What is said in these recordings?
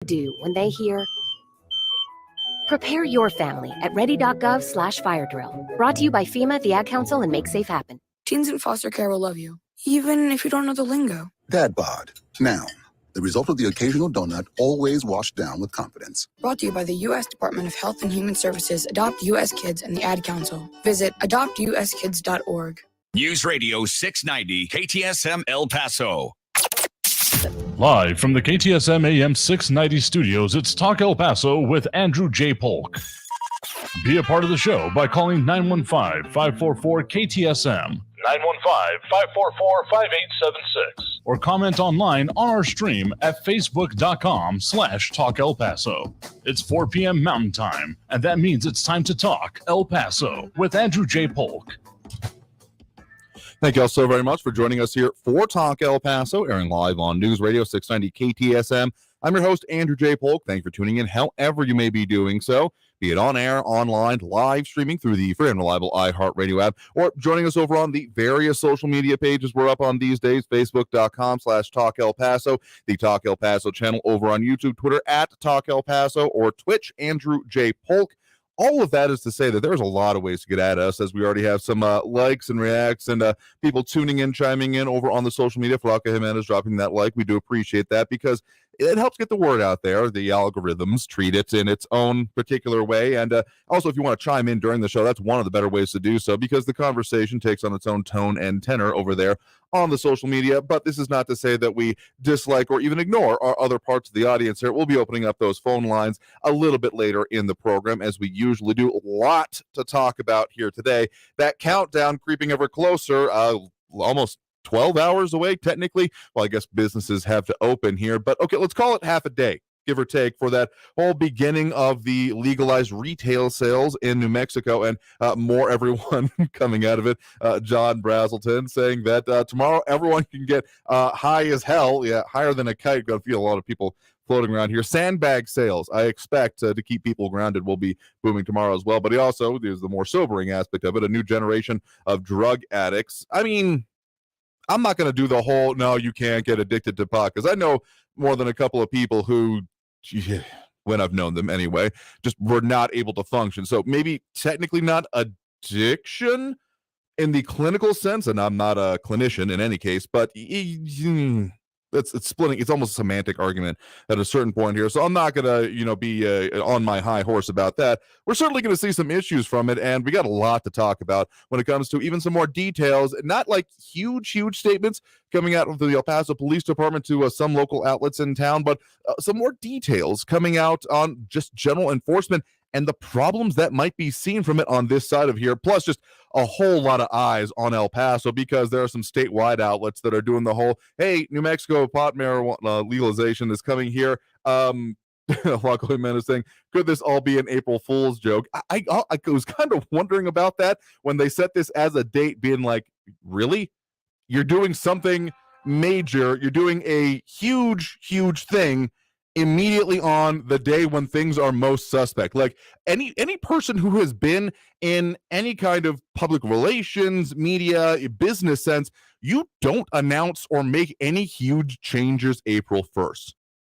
do when they hear prepare your family at ready.gov/fire drill. Brought to you by FEMA, the Ad Council, and Make Safe Happen. Teens in foster care will love you, even if you don't know the lingo. Dad bod, noun. The result of the occasional donut, always washed down with confidence. Brought to you by the U.S. Department of Health and Human Services, Adopt U.S. Kids, and the Ad Council. Visit adoptuskids.org. News Radio 690 KTSM El Paso. Live from the KTSM AM 690 studios, it's Talk El Paso with Andrew J. Polk. Be a part of the show by calling 915-544-KTSM, 915-544-5876, or comment online on our stream at facebook.com/Talk El Paso. It's 4 p.m. Mountain Time, and that means it's time to talk El Paso with Andrew J. Polk. Thank you all so very much for joining us here for Talk El Paso, airing live on News Radio 690 KTSM. I'm your host, Andrew J. Polk. Thank you for tuning in, however you may be doing so, be it on air, online, live streaming through the free and reliable iHeartRadio app, or joining us over on the various social media pages we're up on these days, facebook.com/Talk El Paso, the Talk El Paso channel over on YouTube, Twitter at Talk El Paso, or Twitch, Andrew J. Polk. All of that is to say that there's a lot of ways to get at us, as we already have some likes and reacts and people tuning in, chiming in over on the social media. Flocka Jimenez dropping that like. We do appreciate that because it helps get the word out there. The algorithms treat it in its own particular way. And also, if you want to chime in during the show, that's one of the better ways to do so because the conversation takes on its own tone and tenor over there on the social media. But this is not to say that we dislike or even ignore our other parts of the audience here. We'll be opening up those phone lines a little bit later in the program, as we usually do. A lot to talk about here today. That countdown creeping ever closer, almost 12 hours away, technically. Well, I guess businesses have to open here, but okay, let's call it half a day, give or take, for that whole beginning of the legalized retail sales in New Mexico, and more everyone coming out of it. John Brazelton saying that tomorrow everyone can get high as hell, higher than a kite. Gonna feel a lot of people floating around here. Sandbag sales, I expect to keep people grounded, will be booming tomorrow as well. But he also, there's the more sobering aspect of it, a new generation of drug addicts. I mean, I'm not going to do the whole, no, you can't get addicted to pot, because I know more than a couple of people who, when I've known them anyway, just were not able to function. So maybe technically not addiction in the clinical sense, and I'm not a clinician in any case, but it's splitting. It's almost a semantic argument at a certain point here. So I'm not going to, be on my high horse about that. We're certainly going to see some issues from it, and we got a lot to talk about when it comes to even some more details, not like huge statements coming out of the El Paso Police Department to some local outlets in town, but some more details coming out on just general enforcement and the problems that might be seen from it on this side of here, plus just a whole lot of eyes on El Paso, because there are some statewide outlets that are doing the whole, hey, New Mexico pot marijuana legalization is coming here. Flocka Jimenez saying, could this all be an April Fool's joke? I was kind of wondering about that when they set this as a date, being like, really? You're doing something major. You're doing a huge thing immediately on the day when things are most suspect. Like any person who has been in any kind of public relations, media, business sense, you don't announce or make any huge changes April 1st.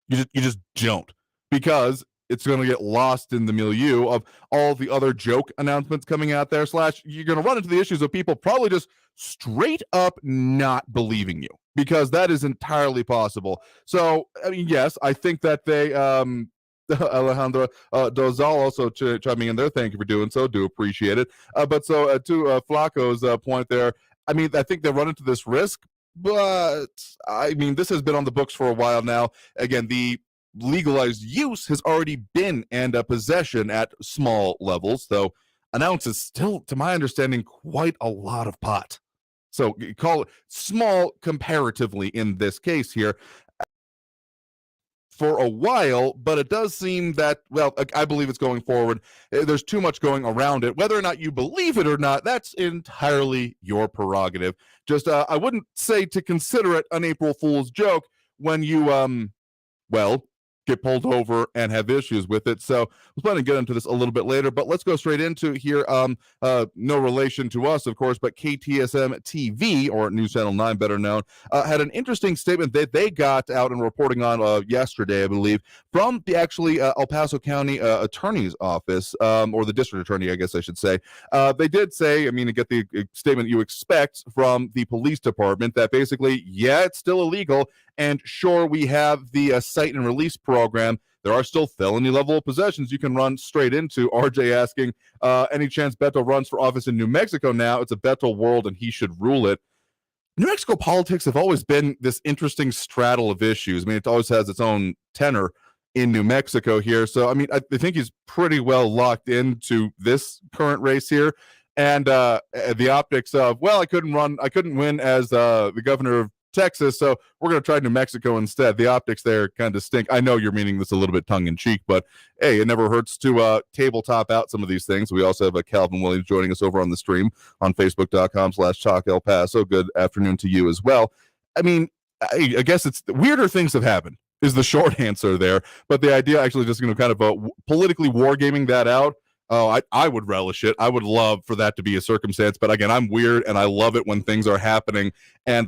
You just don't, because it's going to get lost in the milieu of all the other joke announcements coming out there, / you're going to run into the issues of people probably just straight up not believing you, because that is entirely possible. So, I mean, yes, I think that they, Alejandro Dozal also chiming in there. Thank you for doing so. Do appreciate it. But so to Flacco's point there, I mean, I think they run into this risk, but I mean, this has been on the books for a while now. Again, the legalized use has already been and possession at small levels, though an ounce is still, to my understanding, quite a lot of pot. So you call it small comparatively in this case here for a while, but it does seem that, well, I believe it's going forward. There's too much going around it. Whether or not you believe it or not, that's entirely your prerogative. Just, I wouldn't say to consider it an April Fool's joke when you, well, get pulled over and have issues with it. So I was planning to get into this a little bit later, but let's go straight into here. No relation to us, of course, but KTSM TV, or News Channel 9 better known, had an interesting statement that they got out and reporting on yesterday, I believe, from the actually El Paso County Attorney's Office, or the District Attorney, I guess I should say. They did say, I mean, to get the statement you expect from the police department, that basically, yeah, it's still illegal, and sure, we have the cite and release program. There are still felony level possessions you can run straight into. RJ asking, any chance Beto runs for office in New Mexico now? It's a Beto world and he should rule it. New Mexico politics have always been this interesting straddle of issues. I mean, it always has its own tenor in New Mexico here. So, I mean, I think he's pretty well locked into this current race here. And the optics of, well, I couldn't win as the governor of Texas, so we're going to try New Mexico instead. The optics there kind of stink. I know you're meaning this a little bit tongue-in-cheek, but hey, it never hurts to tabletop out some of these things. We also have Calvin Williams joining us over on the stream on Facebook.com/Talk El Paso. Good afternoon to you as well. I mean, I guess it's weirder things have happened is the short answer there, but the idea actually just kind of politically wargaming that out. Oh, I would relish it. I would love for that to be a circumstance. But again, I'm weird, and I love it when things are happening and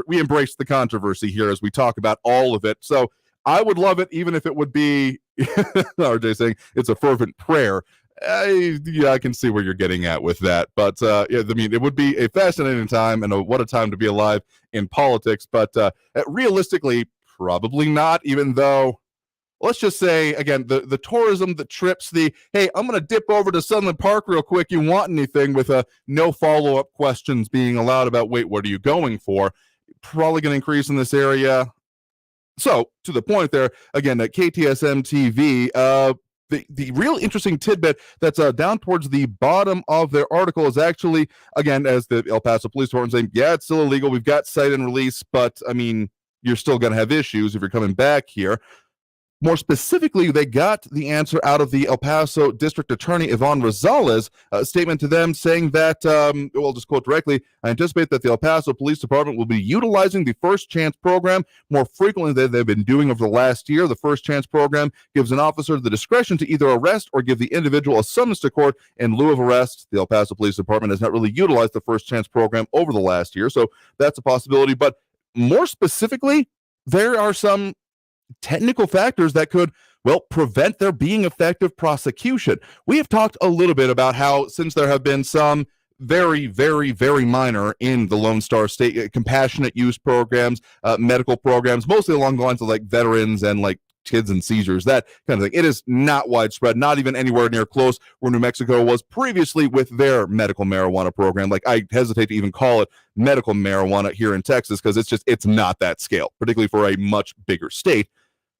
we embrace the controversy here as we talk about all of it. So I would love it, even if it would be, RJ saying it's a fervent prayer. Yeah, I can see where you're getting at with that. But yeah, I mean, it would be a fascinating time, and what a time to be alive in politics. But realistically, probably not, even though, let's just say, again, the tourism, the trips, hey, I'm going to dip over to Sunland Park real quick. You want anything, with no follow-up questions being allowed about, wait, what are you going for? Probably going to increase in this area. So, to the point there, again, at KTSM TV, the real interesting tidbit that's down towards the bottom of their article is actually, again, as the El Paso Police Department saying, yeah, it's still illegal. We've got cite and release, but, I mean, you're still going to have issues if you're coming back here. More specifically, they got the answer out of the El Paso District Attorney, Yvonne Rosales, a statement to them saying that, we'll just quote directly, I anticipate that the El Paso Police Department will be utilizing the First Chance program more frequently than they've been doing over the last year. The First Chance program gives an officer the discretion to either arrest or give the individual a summons to court in lieu of arrest. The El Paso Police Department has not really utilized the First Chance program over the last year, so that's a possibility. But more specifically, there are some technical factors that could, well, prevent there being effective prosecution. We have talked a little bit about how, since there have been some very, very, very minor in the Lone Star State compassionate use programs, medical programs, mostly along the lines of like veterans and like kids and seizures, that kind of thing. It is not widespread, not even anywhere near close where New Mexico was previously with their medical marijuana program. Like, I hesitate to even call it medical marijuana here in Texas, because it's not that scale, particularly for a much bigger state.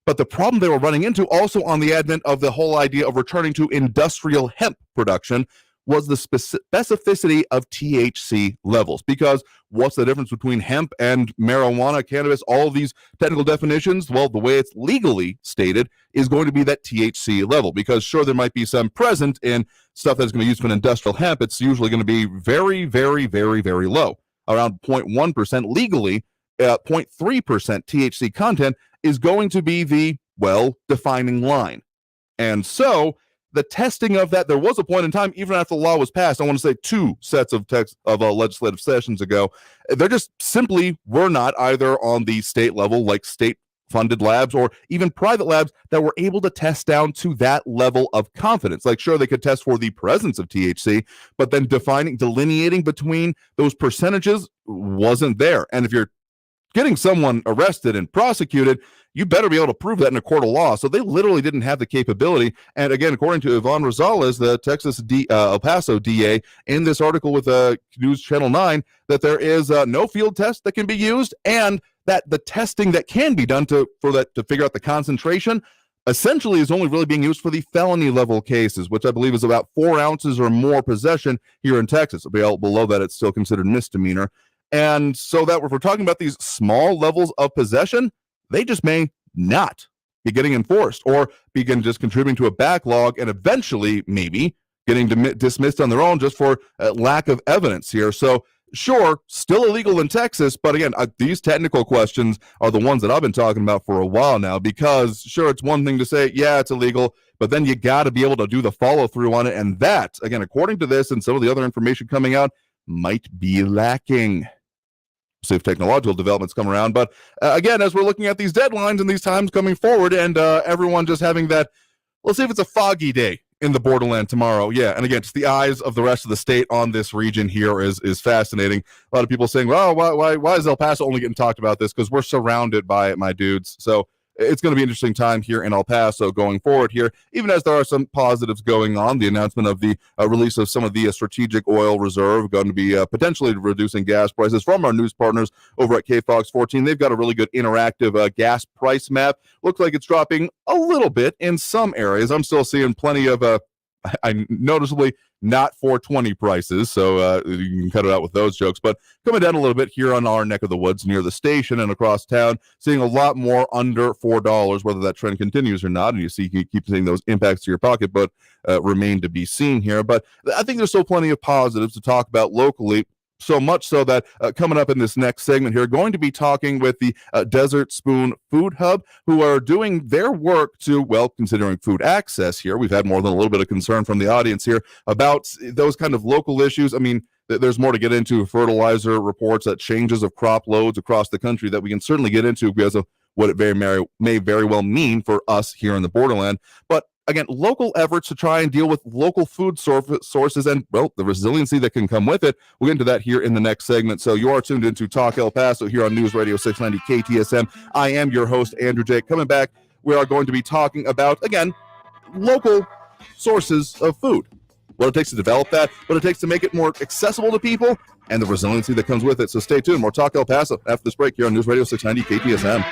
But the problem they were running into also on the advent of the whole idea of returning to industrial hemp production was the specificity of THC levels. Because what's the difference between hemp and marijuana, cannabis, all of these technical definitions? Well, the way it's legally stated is going to be that THC level. Because sure, there might be some present in stuff that's going to be used for an industrial hemp. It's usually going to be very, very, very, very low, around 0.1% legally. 0.3% THC content is going to be the, well, defining line. And so the testing of that, there was a point in time, even after the law was passed, I want to say 2 sets of legislative sessions ago, there just simply were not, either on the state level, like state-funded labs, or even private labs that were able to test down to that level of confidence. Like, sure, they could test for the presence of THC, but then delineating between those percentages wasn't there. And if you're getting someone arrested and prosecuted, you better be able to prove that in a court of law. So they literally didn't have the capability. And again, according to Yvonne Rosales, the Texas El Paso DA, in this article with News Channel 9, that there is no field test that can be used, and that the testing that can be done to figure out the concentration essentially is only really being used for the felony level cases, which I believe is about 4 ounces or more possession here in Texas. Below that, it's still considered misdemeanor. And so that if we're talking about these small levels of possession, they just may not be getting enforced, or begin just contributing to a backlog, and eventually maybe getting dismissed on their own just for lack of evidence here. So Sure, still illegal in Texas, but again, these technical questions are the ones that I've been talking about for a while now, because sure, it's one thing to say, yeah, it's illegal, but then you got to be able to do the follow-through on it, and that, again, according to this and some of the other information coming out, might be lacking. See if technological developments come around, but again, as we're looking at these deadlines and these times coming forward, and everyone just having that, let's see if it's a foggy day in the borderland tomorrow. Yeah, and again, just the eyes of the rest of the state on this region here is fascinating. A lot of people saying, well, why is El Paso only getting talked about this? Because we're surrounded by it, my dudes. So it's going to be an interesting time here in El Paso going forward here, even as there are some positives going on. The announcement of the release of some of the strategic oil reserve going to be potentially reducing gas prices from our news partners over at KFOX 14. They've got a really good interactive gas price map. Looks like it's dropping a little bit in some areas. I'm still seeing plenty of I noticeably not 420 prices, so you can cut it out with those jokes, but coming down a little bit here on our neck of the woods near the station and across town, seeing a lot more under $4, whether that trend continues or not, and you keep seeing those impacts to your pocket, but remain to be seen here. But I think there's still plenty of positives to talk about locally. So much so that coming up in this next segment here, going to be talking with the Desert Spoon Food Hub, who are doing their work to, well, considering food access here. We've had more than a little bit of concern from the audience here about those kind of local issues. I mean, there's more to get into. Fertilizer reports that changes of crop loads across the country that we can certainly get into because of what it may very well mean for us here in the borderland. But again, local efforts to try and deal with local food sources and, well, the resiliency that can come with it. We'll get into that here in the next segment. So you are tuned into Talk El Paso here on News Radio 690 KTSM. I am your host, Andrew J. Coming back, we are going to be talking about, again, local sources of food. What it takes to develop that, what it takes to make it more accessible to people, and the resiliency that comes with it. So stay tuned. More Talk El Paso after this break here on News Radio 690 KTSM.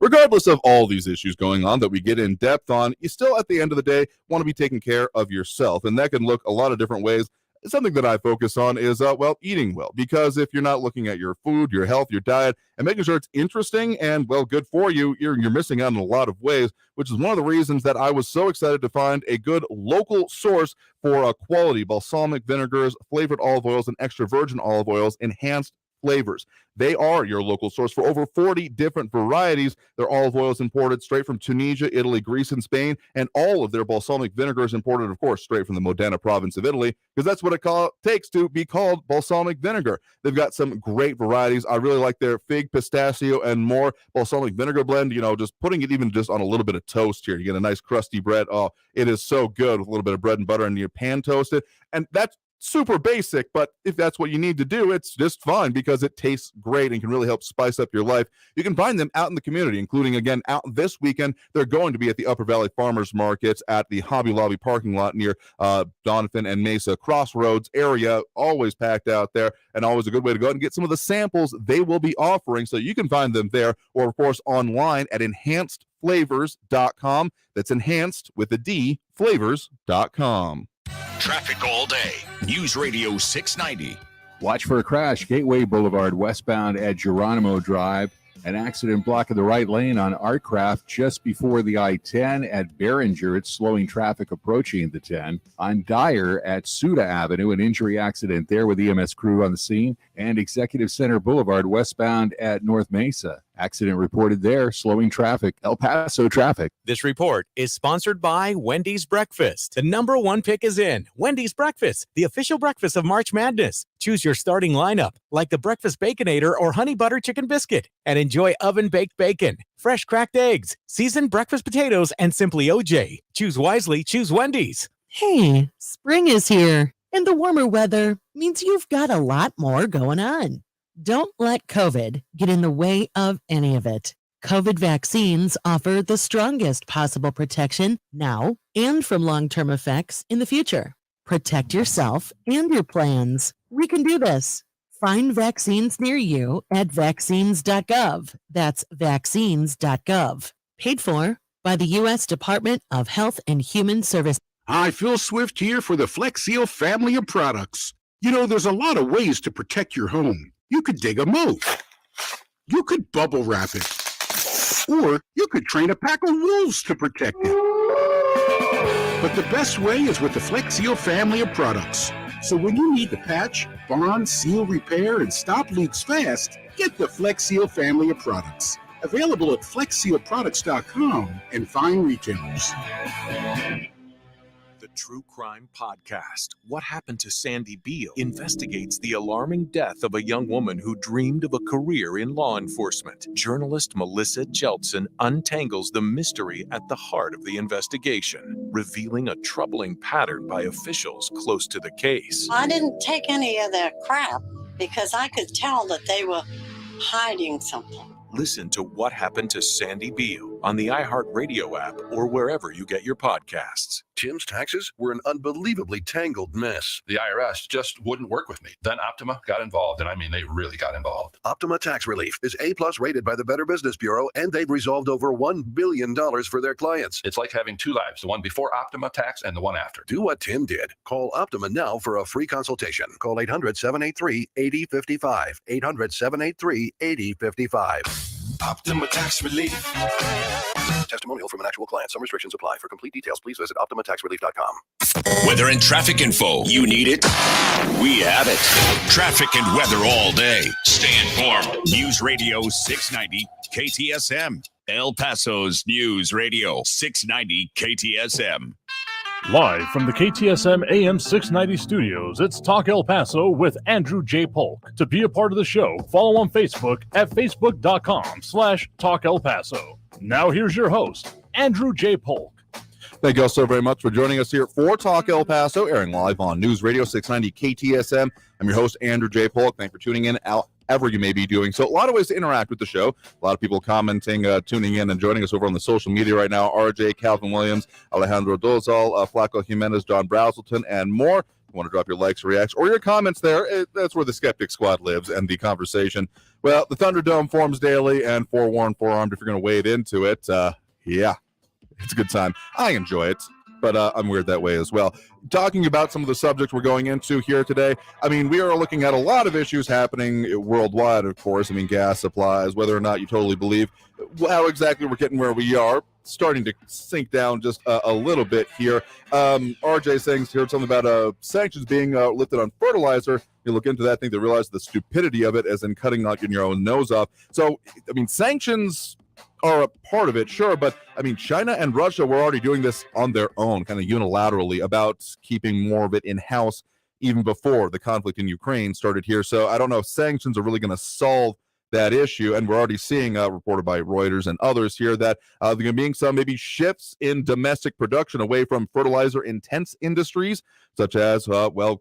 Regardless of all these issues going on that we get in depth on, you still, at the end of the day, want to be taking care of yourself. And that can look a lot of different ways. Something that I focus on is, eating well. Because if you're not looking at your food, your health, your diet, and making sure it's interesting and, well, good for you, you're missing out in a lot of ways, which is one of the reasons that I was so excited to find a good local source for quality balsamic vinegars, flavored olive oils, and extra virgin olive oils, enhanced flavors. They are your local source for over 40 different varieties. Their olive oils imported straight from Tunisia, Italy, Greece, and Spain, and all of their balsamic vinegars imported, of course, straight from the Modena province of Italy, because that's what it takes to be called balsamic vinegar. They've got some great varieties. I really like their fig, pistachio, and more balsamic vinegar blend. Just putting it even just on a little bit of toast here. You get a nice crusty bread. Oh, it is so good with a little bit of bread and butter, and you pan toast it. And that's super basic, but if that's what you need to do, it's just fine because it tastes great and can really help spice up your life. You can find them out in the community, including, again, out this weekend. They're going to be at the Upper Valley Farmers Markets at the Hobby Lobby parking lot near Donovan and Mesa Crossroads area. Always packed out there, and always a good way to go out and get some of the samples they will be offering. So you can find them there, or of course online at enhancedflavors.com. That's enhanced with a D, flavors.com. Traffic all day. News Radio 690. Watch for a crash. Gateway Boulevard westbound at Geronimo Drive. An accident blocking the right lane on Artcraft just before the I-10 at Behringer. It's slowing traffic approaching the 10. On Dyer at Suda Avenue, an injury accident there with EMS crew on the scene. And Executive Center Boulevard westbound at North Mesa. Accident reported there, slowing traffic. El Paso traffic. This report is sponsored by Wendy's Breakfast. The number one pick is in. Wendy's Breakfast, the official breakfast of March Madness. Choose your starting lineup, like the Breakfast Baconator or Honey Butter Chicken Biscuit, and enjoy oven-baked bacon, fresh cracked eggs, seasoned breakfast potatoes, and Simply OJ. Choose wisely, choose Wendy's. Hey, spring is here, and the warmer weather means you've got a lot more going on. Don't let COVID get in the way of any of it. COVID vaccines offer the strongest possible protection now and from long-term effects in the future. Protect yourself and your plans. We can do this. Find vaccines near you at vaccines.gov. That's vaccines.gov. Paid for by the U.S. Department of Health and Human Services. Hi, Phil Swift here for the Flex Seal family of products. There's a lot of ways to protect your home. You could dig a moat. You could bubble wrap it. Or you could train a pack of wolves to protect it. But the best way is with the Flex Seal family of products. So when you need to patch, bond, seal, repair, and stop leaks fast, get the Flex Seal family of products. Available at flexsealproducts.com and fine retailers. The True Crime Podcast, What Happened to Sandy Beale, investigates the alarming death of a young woman who dreamed of a career in law enforcement. Journalist Melissa Jeltsin untangles the mystery at the heart of the investigation, revealing a troubling pattern by officials close to the case. I didn't take any of that crap because I could tell that they were hiding something. Listen to What Happened to Sandy Beale on the iHeartRadio app or wherever you get your podcasts. Tim's taxes were an unbelievably tangled mess. The IRS just wouldn't work with me. Then Optima got involved, and I mean, they really got involved. Optima Tax Relief is A+ rated by the Better Business Bureau, and they've resolved over $1 billion for their clients. It's like having two lives, the one before Optima Tax and the one after. Do what Tim did. Call Optima now for a free consultation. Call 800-783-8055. 800-783-8055. Optima Tax Relief. Testimonial from an actual client. Some restrictions apply. For complete details, please visit OptimaTaxRelief.com. Weather and traffic info. You need it? We have it. Traffic and weather all day. Stay informed. News Radio 690 KTSM. El Paso's News Radio 690 KTSM. Live from the KTSM AM 690 studios, it's Talk El Paso with Andrew J. Polk. To be a part of the show, follow on Facebook at facebook.com/Talk El Paso. Now here's your host, Andrew J. Polk. Thank you all so very much for joining us here for Talk El Paso, airing live on News Radio 690 KTSM. I'm your host, Andrew J. Polk. Thanks for tuning in however you may be doing. So a lot of ways to interact with the show. A lot of people commenting, tuning in and joining us over on the social media right now. RJ, Calvin Williams, Alejandro Dozal, Flaco Jimenez, John Brazelton, and more. If you want to drop your likes, reacts, or your comments there, that's where the Skeptic Squad lives and the conversation. Well, the Thunderdome forms daily, and forewarned, forearmed if you're going to wade into it. Yeah, it's a good time. I enjoy it, but I'm weird that way as well. Talking about some of the subjects we're going into here today, I mean, we are looking at a lot of issues happening worldwide, of course. I mean, gas supplies, whether or not you totally believe how exactly we're getting where we are, starting to sink down just a little bit here. RJ saying here something about sanctions being lifted on fertilizer. You look into that, I think they realize the stupidity of it, as in cutting out your own nose off. So, I mean, sanctions are a part of it, sure, but I mean, China and Russia were already doing this on their own, kind of unilaterally, about keeping more of it in-house even before the conflict in Ukraine started here. So I don't know if sanctions are really going to solve that issue, and we're already seeing, reported by Reuters and others here, that there are going to be some maybe shifts in domestic production away from fertilizer-intense industries, such as,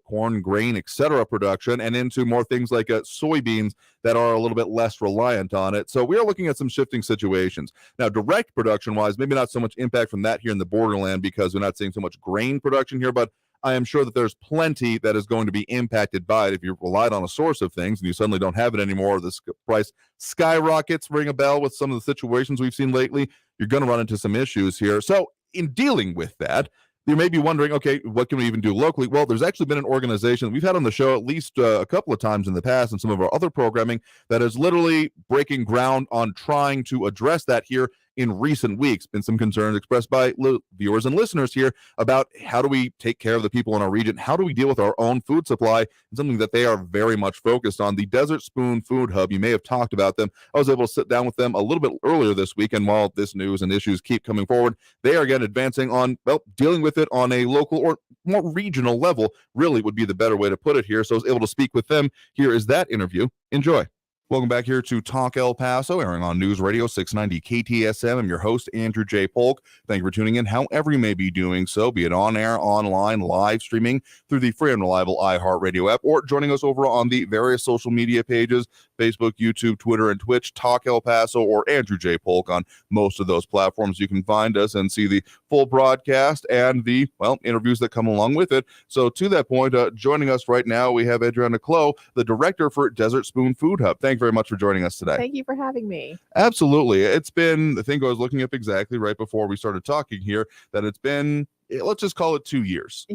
corn, grain, etc. production, and into more things like soybeans that are a little bit less reliant on it. So we are looking at some shifting situations. Now, direct production-wise, maybe not so much impact from that here in the borderland because we're not seeing so much grain production here, but I am sure that there's plenty that is going to be impacted by it. If you relied on a source of things and you suddenly don't have it anymore, this price skyrockets. Ring a bell with some of the situations we've seen lately. You're going to run into some issues here. So in dealing with that, you may be wondering, okay, what can we even do locally? Well, there's actually been an organization we've had on the show at least a couple of times in the past and some of our other programming that is literally breaking ground on trying to address that here in recent weeks. Been some concerns expressed by viewers and listeners here about how do we take care of the people in our region? How do we deal with our own food supply? And something that they are very much focused on. The Desert Spoon Food Hub, you may have talked about them. I was able to sit down with them a little bit earlier this week, and while this news and issues keep coming forward, they are again advancing on, dealing with it on a local or more regional level, really would be the better way to put it here. So I was able to speak with them. Here is that interview. Enjoy. Welcome back here to Talk El Paso, airing on News Radio 690 KTSM. I'm your host, Andrew J. Polk. Thank you for tuning in, however you may be doing so, be it on air, online, live streaming through the free and reliable iHeartRadio app, or joining us over on the various social media pages, Facebook, YouTube, Twitter, and Twitch, Talk El Paso, or Andrew J. Polk on most of those platforms. You can find us and see the full broadcast and the, interviews that come along with it. So to that point, joining us right now, we have Adriana Khloe, the director for Desert Spoon Food Hub. Thank you very much for joining us today. Thank you for having me. Absolutely. It's been, I think I was looking up exactly right before we started talking here, that it's been, let's just call it 2 years,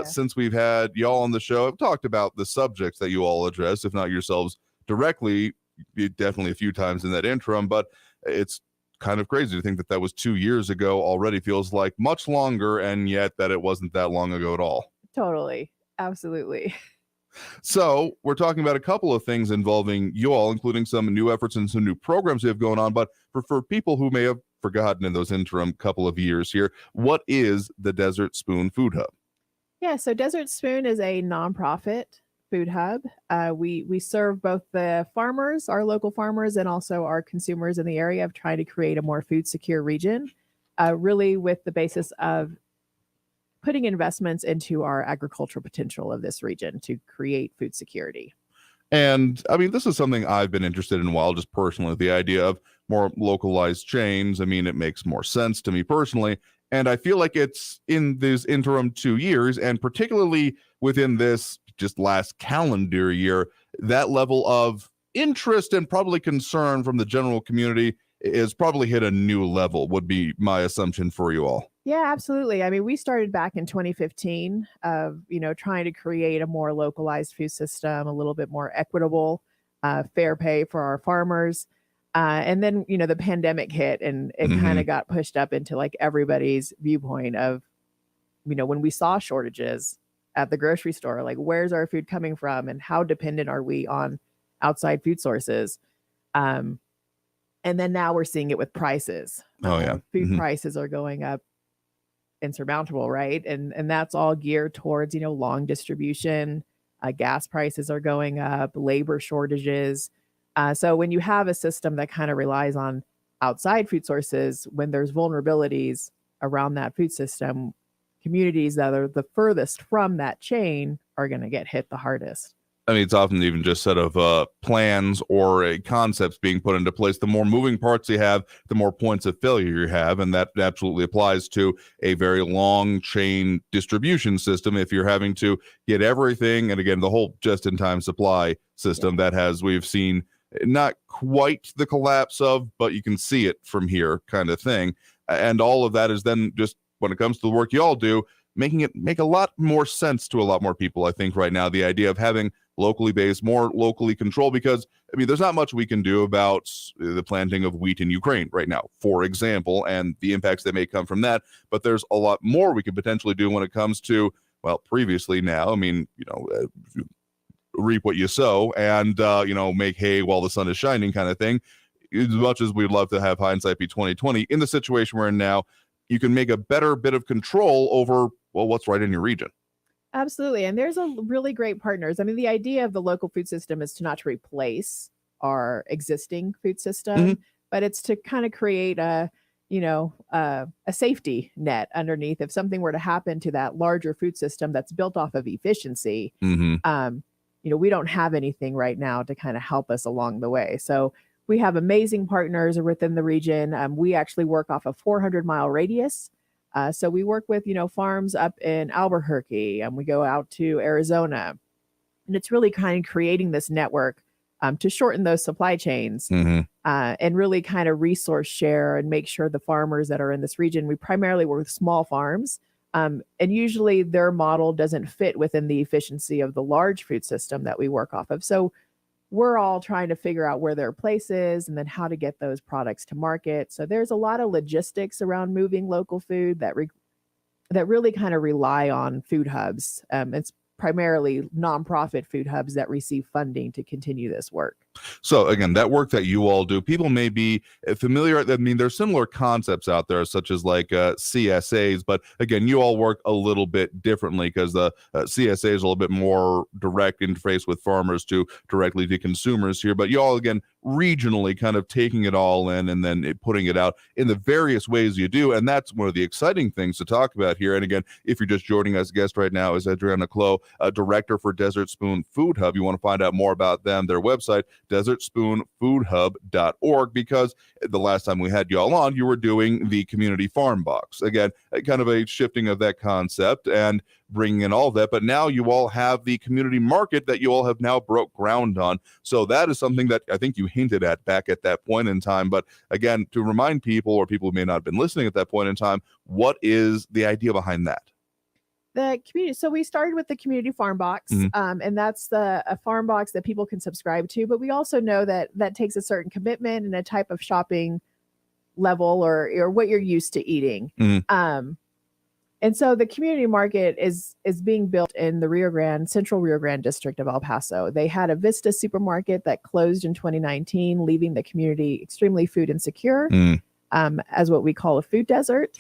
since we've had y'all on the show. I've talked about the subjects that you all address, if not yourselves directly, definitely a few times in that interim, but it's kind of crazy to think that that was 2 years ago already. Feels like much longer, and yet that it wasn't that long ago at all. Totally. Absolutely. So we're talking about a couple of things involving you all, including some new efforts and some new programs you have going on. But for people who may have forgotten in those interim couple of years here, what is the Desert Spoon Food Hub? Yeah, so Desert Spoon is a nonprofit food hub. We serve both the farmers, our local farmers, and also our consumers in the area of trying to create a more food secure region, really with the basis of putting investments into our agricultural potential of this region to create food security. And I mean, this is something I've been interested in a while, just personally, the idea of more localized chains. I mean, it makes more sense to me personally. And I feel like it's in these interim 2 years, and particularly within this just last calendar year, that level of interest and probably concern from the general community is probably hit a new level, would be my assumption for you all. Yeah, absolutely. I mean, we started back in 2015 of, trying to create a more localized food system, a little bit more equitable, fair pay for our farmers. And then, the pandemic hit and it kind of got pushed up into like everybody's viewpoint of, when we saw shortages at the grocery store, like where's our food coming from and how dependent are we on outside food sources? And then now we're seeing it with prices. Oh, yeah. Food prices are going up insurmountable, right? And that's all geared towards, long distribution. Gas prices are going up, labor shortages. So when you have a system that kind of relies on outside food sources, when there's vulnerabilities around that food system, communities that are the furthest from that chain are going to get hit the hardest. I mean, it's often even just set of plans or concepts being put into place. The more moving parts you have, the more points of failure you have. And that absolutely applies to a very long chain distribution system. If you're having to get everything, and again, the whole just-in-time supply system that we've seen not quite the collapse of, but you can see it from here kind of thing. And all of that is then just, when it comes to the work you all do, making it make a lot more sense to a lot more people, I think, right now. The idea of having locally based, more locally controlled, because I mean, there's not much we can do about the planting of wheat in Ukraine right now, for example, and the impacts that may come from that. But there's a lot more we could potentially do when it comes to, well, previously now, I mean, reap what you sow and, make hay while the sun is shining kind of thing. As much as we'd love to have hindsight be 2020, in the situation we're in now, you can make a better bit of control over, well, what's right in your region. Absolutely. And there's a really great partners. I mean, the idea of the local food system is to not to replace our existing food system, but it's to kind of create a safety net underneath. If something were to happen to that larger food system that's built off of efficiency, we don't have anything right now to kind of help us along the way. So we have amazing partners within the region. We actually work off a 400-mile radius. So we work with, farms up in Albuquerque, and we go out to Arizona. And it's really kind of creating this network to shorten those supply chains and really kind of resource share and make sure the farmers that are in this region, we primarily work with small farms. And usually their model doesn't fit within the efficiency of the large food system that we work off of. So we're all trying to figure out where their place is and then how to get those products to market. So there's a lot of logistics around moving local food that really kind of rely on food hubs. It's primarily nonprofit food hubs that receive funding to continue this work. So again, that work that you all do, people may be familiar. I mean, there's similar concepts out there, such as like CSAs, but again, you all work a little bit differently because the CSA is a little bit more direct interface with farmers directly to consumers here. But you all, again, regionally kind of taking it all in and then putting it out in the various ways you do. And that's one of the exciting things to talk about here. And again, if you're just joining us, guest right now is Adriana Khloe, director for Desert Spoon Food Hub. You want to find out more about them, their website, desertspoonfoodhub.org, because the last time we had y'all on, you were doing the community farm box. Again, kind of a shifting of that concept and bringing in all of that. But now you all have the community market that you all have now broke ground on. So that is something that I think you hinted at back at that point in time. But again, to remind people or people who may not have been listening at that point in time, what is the idea behind that? The community. So we started with the community farm box, and that's a farm box that people can subscribe to. But we also know that takes a certain commitment and a type of shopping level or what you're used to eating. And so the community market is being built in the Central Rio Grande district of El Paso. They had a Vista supermarket that closed in 2019, leaving the community extremely food insecure, as what we call a food desert.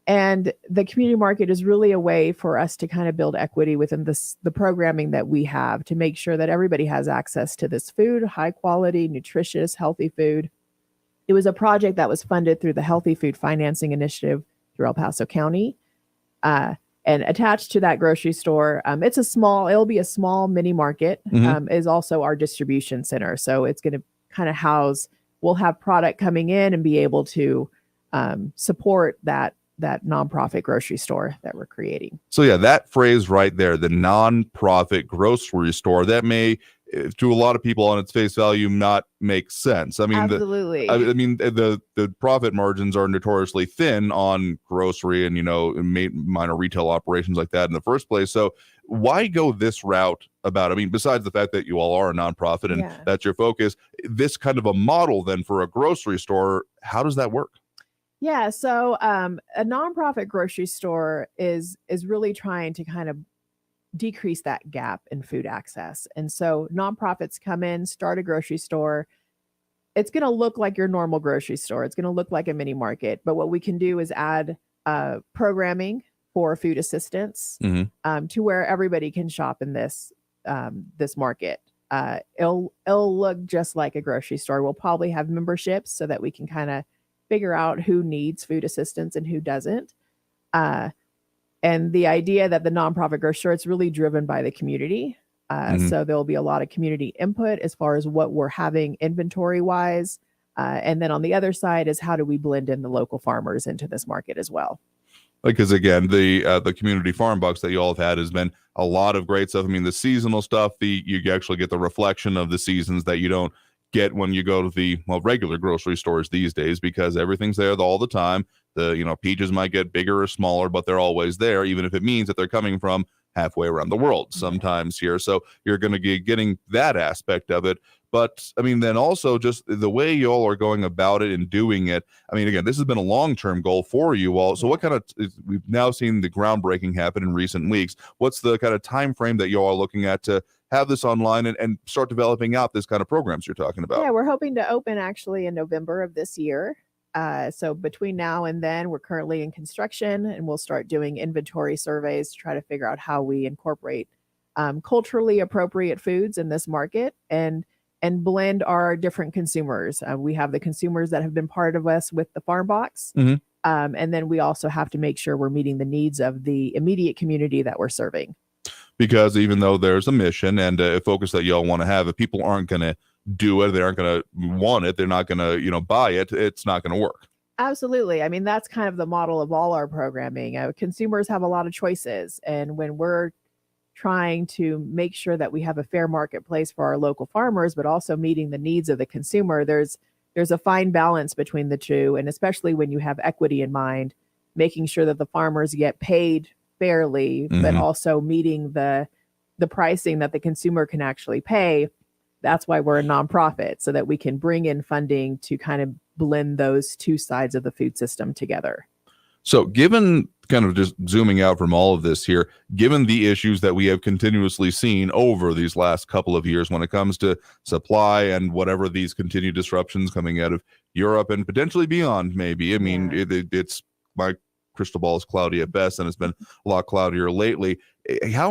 And the community market is really a way for us to kind of build equity within the programming that we have to make sure that everybody has access to this food, high quality, nutritious, healthy food. It was a project that was funded through the Healthy Food Financing Initiative through El Paso County. And attached to that grocery store, it'll be a small mini market, is also our distribution center. So it's going to kind of we'll have product coming in and be able to support that nonprofit grocery store that we're creating. So yeah, that phrase right there, the nonprofit grocery store, that may, to a lot of people on its face value, not make sense. I mean, absolutely. The profit margins are notoriously thin on grocery and minor retail operations like that in the first place. So why go this route about? I mean, besides the fact that you all are a nonprofit and that's your focus, this kind of a model then for a grocery store, how does that work? Yeah, so a nonprofit grocery store is really trying to kind of decrease that gap in food access. And so nonprofits come in, start a grocery store. It's going to look like your normal grocery store. It's going to look like a mini market. But what we can do is add programming for food assistance to where everybody can shop in this market. It'll look just like a grocery store. We'll probably have memberships so that we can kind of figure out who needs food assistance and who doesn't. And the idea that the nonprofit grocery store, it's really driven by the community. So there'll be a lot of community input as far as what we're having inventory wise. And then on the other side is how do we blend in the local farmers into this market as well? Because again, the community farm bucks that you all have had has been a lot of great stuff. I mean, the seasonal stuff, you actually get the reflection of the seasons that you don't get when you go to the regular grocery stores these days, because everything's there all the time. The peaches might get bigger or smaller, but they're always there, even if it means that they're coming from halfway around the world sometimes here. So you're going to be getting that aspect of it. But I mean, then also just the way you all are going about it and doing it. I mean, again, this has been a long-term goal for you all. So what kind of, we've now seen the groundbreaking happen in recent weeks. What's the kind of time frame that you all are looking at to have this online and start developing out this kind of programs you're talking about? Yeah, we're hoping to open actually in November of this year. So between now and then, we're currently in construction, and we'll start doing inventory surveys to try to figure out how we incorporate culturally appropriate foods in this market and blend our different consumers. We have the consumers that have been part of us with the farm box. And then we also have to make sure we're meeting the needs of the immediate community that we're serving. Because even though there's a mission and a focus that y'all want to have, if people aren't going to do it, they aren't going to want it, they're not going to, buy it, it's not going to work. Absolutely. I mean, that's kind of the model of all our programming. Consumers have a lot of choices. And when we're trying to make sure that we have a fair marketplace for our local farmers, but also meeting the needs of the consumer, there's a fine balance between the two. And especially when you have equity in mind, making sure that the farmers get paid fairly, but also meeting the pricing that the consumer can actually pay. That's why we're a nonprofit, so that we can bring in funding to kind of blend those two sides of the food system together. So given kind of just zooming out from all of this here, given the issues that we have continuously seen over these last couple of years when it comes to supply and whatever these continued disruptions coming out of Europe and potentially beyond, maybe, I mean, it's my crystal ball is cloudy at best, and it's been a lot cloudier lately. How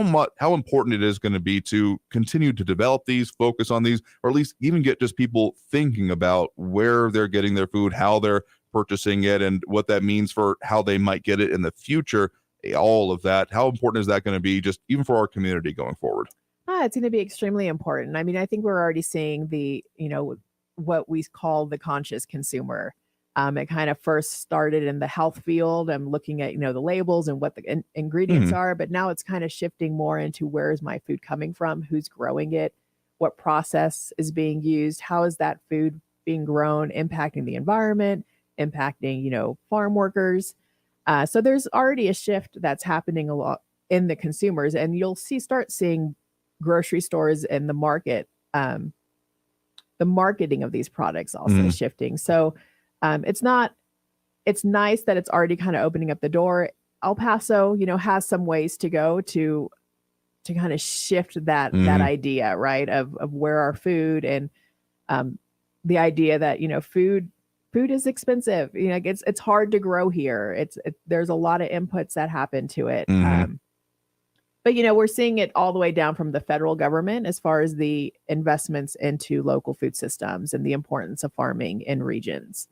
important it is going to be to continue to develop these, focus on these, or at least even get just people thinking about where they're getting their food, how they're purchasing it, and what that means for how they might get it in the future. All of that, how important is that going to be, just even for our community going forward? It's going to be extremely important. I mean, I think we're already seeing the, what we call the conscious consumer. It kind of first started in the health field and looking at, the labels and what the ingredients are. But now it's kind of shifting more into where is my food coming from? Who's growing it? What process is being used? How is that food being grown, impacting the environment, impacting, farm workers? So there's already a shift that's happening a lot in the consumers. And you'll start seeing grocery stores and the market, the marketing of these products also shifting. So it's nice that it's already kind of opening up the door. El Paso, has some ways to go to kind of shift that idea, right, of where our food and the idea that food is expensive. It's hard to grow here. There's a lot of inputs that happen to it. But we're seeing it all the way down from the federal government as far as the investments into local food systems and the importance of farming in regions.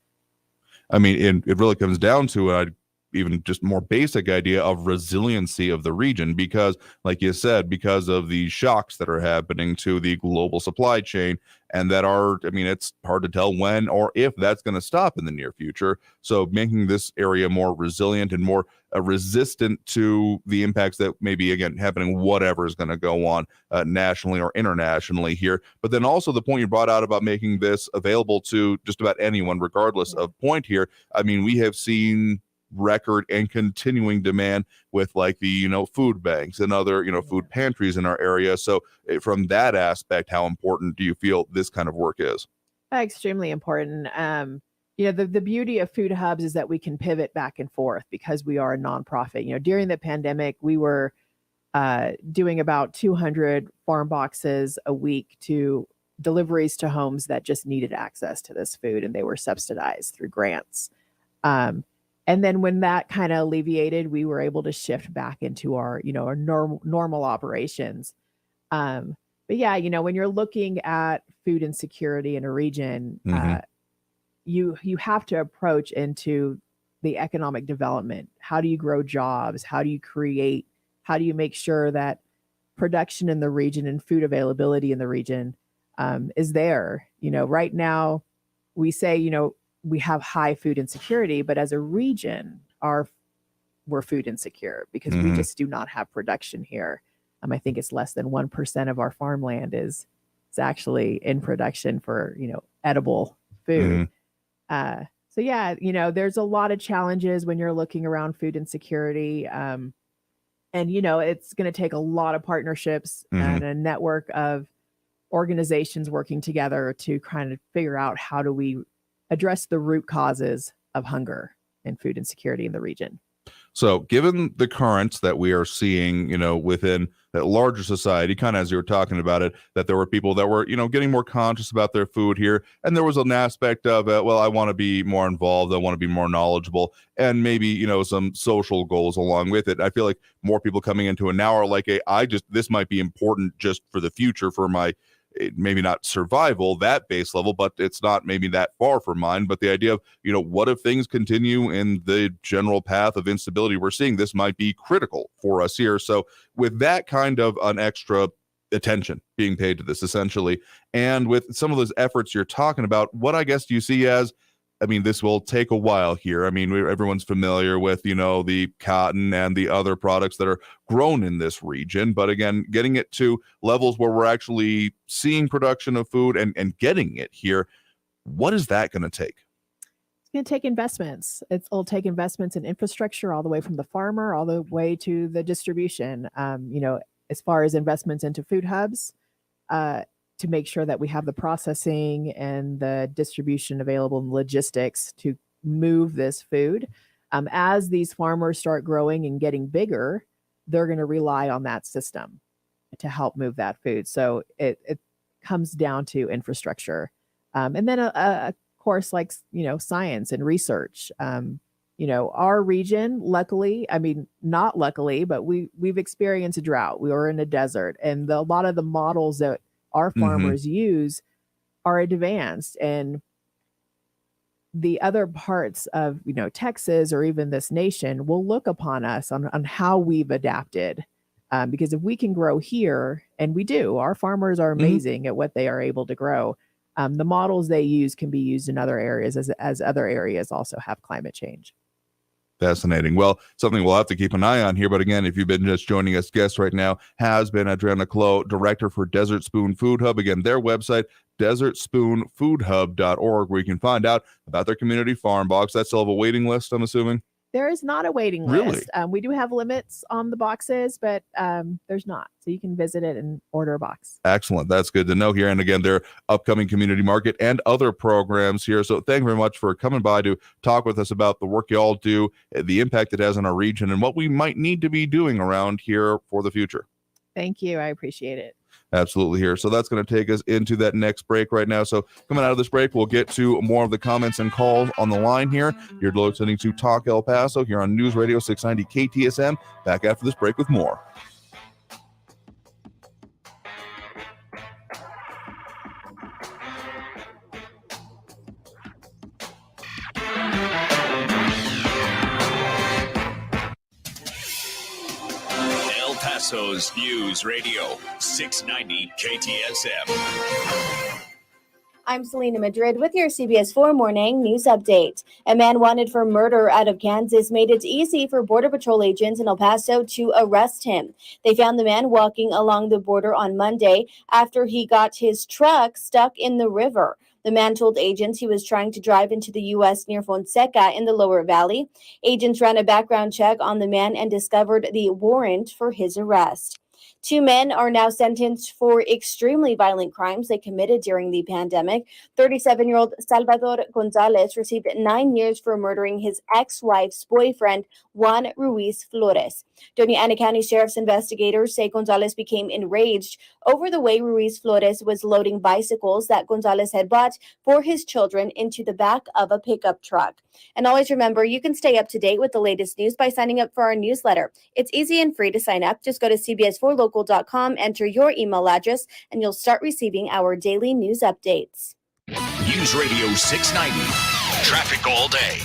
I mean, it really comes down to even just more basic idea of resiliency of the region, because like you said, because of the shocks that are happening to the global supply chain, and it's hard to tell when or if that's going to stop in the near future. So making this area more resilient and more resistant to the impacts that maybe, again, happening, whatever is going to go on nationally or internationally here. But then also the point you brought out about making this available to just about anyone, regardless of point here. I mean, we have seen record and continuing demand with like the food banks and other food pantries in our area. So from that aspect, how important do you feel this kind of work is? Extremely important. The beauty of food hubs is that we can pivot back and forth because we are a nonprofit. During the pandemic, we were doing about 200 farm boxes a week to deliveries to homes that just needed access to this food, and they were subsidized through grants. And then when that kind of alleviated, we were able to shift back into our normal operations. But yeah, when you're looking at food insecurity in a region, you have to approach into the economic development. How do you grow jobs? How do you make sure that production in the region and food availability in the region is there? Right now we say, we have high food insecurity, but as a region, we're food insecure because we just do not have production here. I think it's less than 1% of our farmland is actually in production for edible food. So yeah, there's a lot of challenges when you're looking around food insecurity, and it's going to take a lot of partnerships and a network of organizations working together to kind of figure out how do we address the root causes of hunger and food insecurity in the region. So given the currents that we are seeing, within that larger society, kind of as you were talking about it, that there were people that were, getting more conscious about their food here. And there was an aspect of, I want to be more involved. I want to be more knowledgeable, and maybe, some social goals along with it. I feel like more people coming into it now are like, this might be important just for the future for my, maybe not survival, that base level, but it's not maybe that far from mine. But the idea of, what if things continue in the general path of instability we're seeing, this might be critical for us here. So with that kind of an extra attention being paid to this essentially, and with some of those efforts you're talking about, what I guess do you see as, this will take a while here. Everyone's familiar with, the cotton and the other products that are grown in this region. But again, getting it to levels where we're actually seeing production of food and getting it here, what is that going to take? It's going to take investments. It'll take investments in infrastructure all the way from the farmer all the way to the distribution. As far as investments into food hubs, to make sure that we have the processing and the distribution available and logistics to move this food. As these farmers start growing and getting bigger, they're going to rely on that system to help move that food. So it comes down to infrastructure. And then, of course, like, science and research. Our region, luckily, not luckily, but we've experienced a drought. We were in a desert, and a lot of the models that our farmers use are advanced, and the other parts of Texas or even this nation will look upon us on how we've adapted, because if we can grow here, and we do, our farmers are amazing at what they are able to grow. The models they use can be used in other areas as other areas also have climate change. Fascinating. Well, something we'll have to keep an eye on here. But again, if you've been just joining us, guest right now has been Adriana Khloe, director for Desert Spoon Food Hub. Again, their website, desertspoonfoodhub.org, where you can find out about their community farm box. That's still have a waiting list, I'm assuming? There is not a waiting Really? list. We do have limits on the boxes, but there's not. So you can visit it and order a box. Excellent. That's good to know here. And again, their upcoming community market and other programs here. So thank you very much for coming by to talk with us about the work you all do, the impact it has on our region, and what we might need to be doing around here for the future. Thank you. I appreciate it. Absolutely here. So that's going to take us into that next break right now. So coming out of this break, we'll get to more of the comments and calls on the line here. You're listening to Talk El Paso here on News Radio 690 KTSM. Back after this break with more. Paso's News Radio 690 KTSM. I'm Selena Madrid with your CBS 4 Morning News Update. A man wanted for murder out of Kansas made it easy for Border Patrol agents in El Paso to arrest him. They found the man walking along the border on Monday after he got his truck stuck in the river. The man told agents he was trying to drive into the U.S. near Fonseca in the Lower Valley. Agents ran a background check on the man and discovered the warrant for his arrest. 2 men are now sentenced for extremely violent crimes they committed during the pandemic. 37-year-old Salvador Gonzalez received 9 years for murdering his ex-wife's boyfriend, Juan Ruiz Flores. Doña Ana County Sheriff's investigators say Gonzalez became enraged over the way Ruiz Flores was loading bicycles that Gonzalez had bought for his children into the back of a pickup truck. And always remember, you can stay up to date with the latest news by signing up for our newsletter. It's easy and free to sign up. Just go to cbs4local.com, enter your email address, and you'll start receiving our daily news updates. News Radio 690. Traffic all day.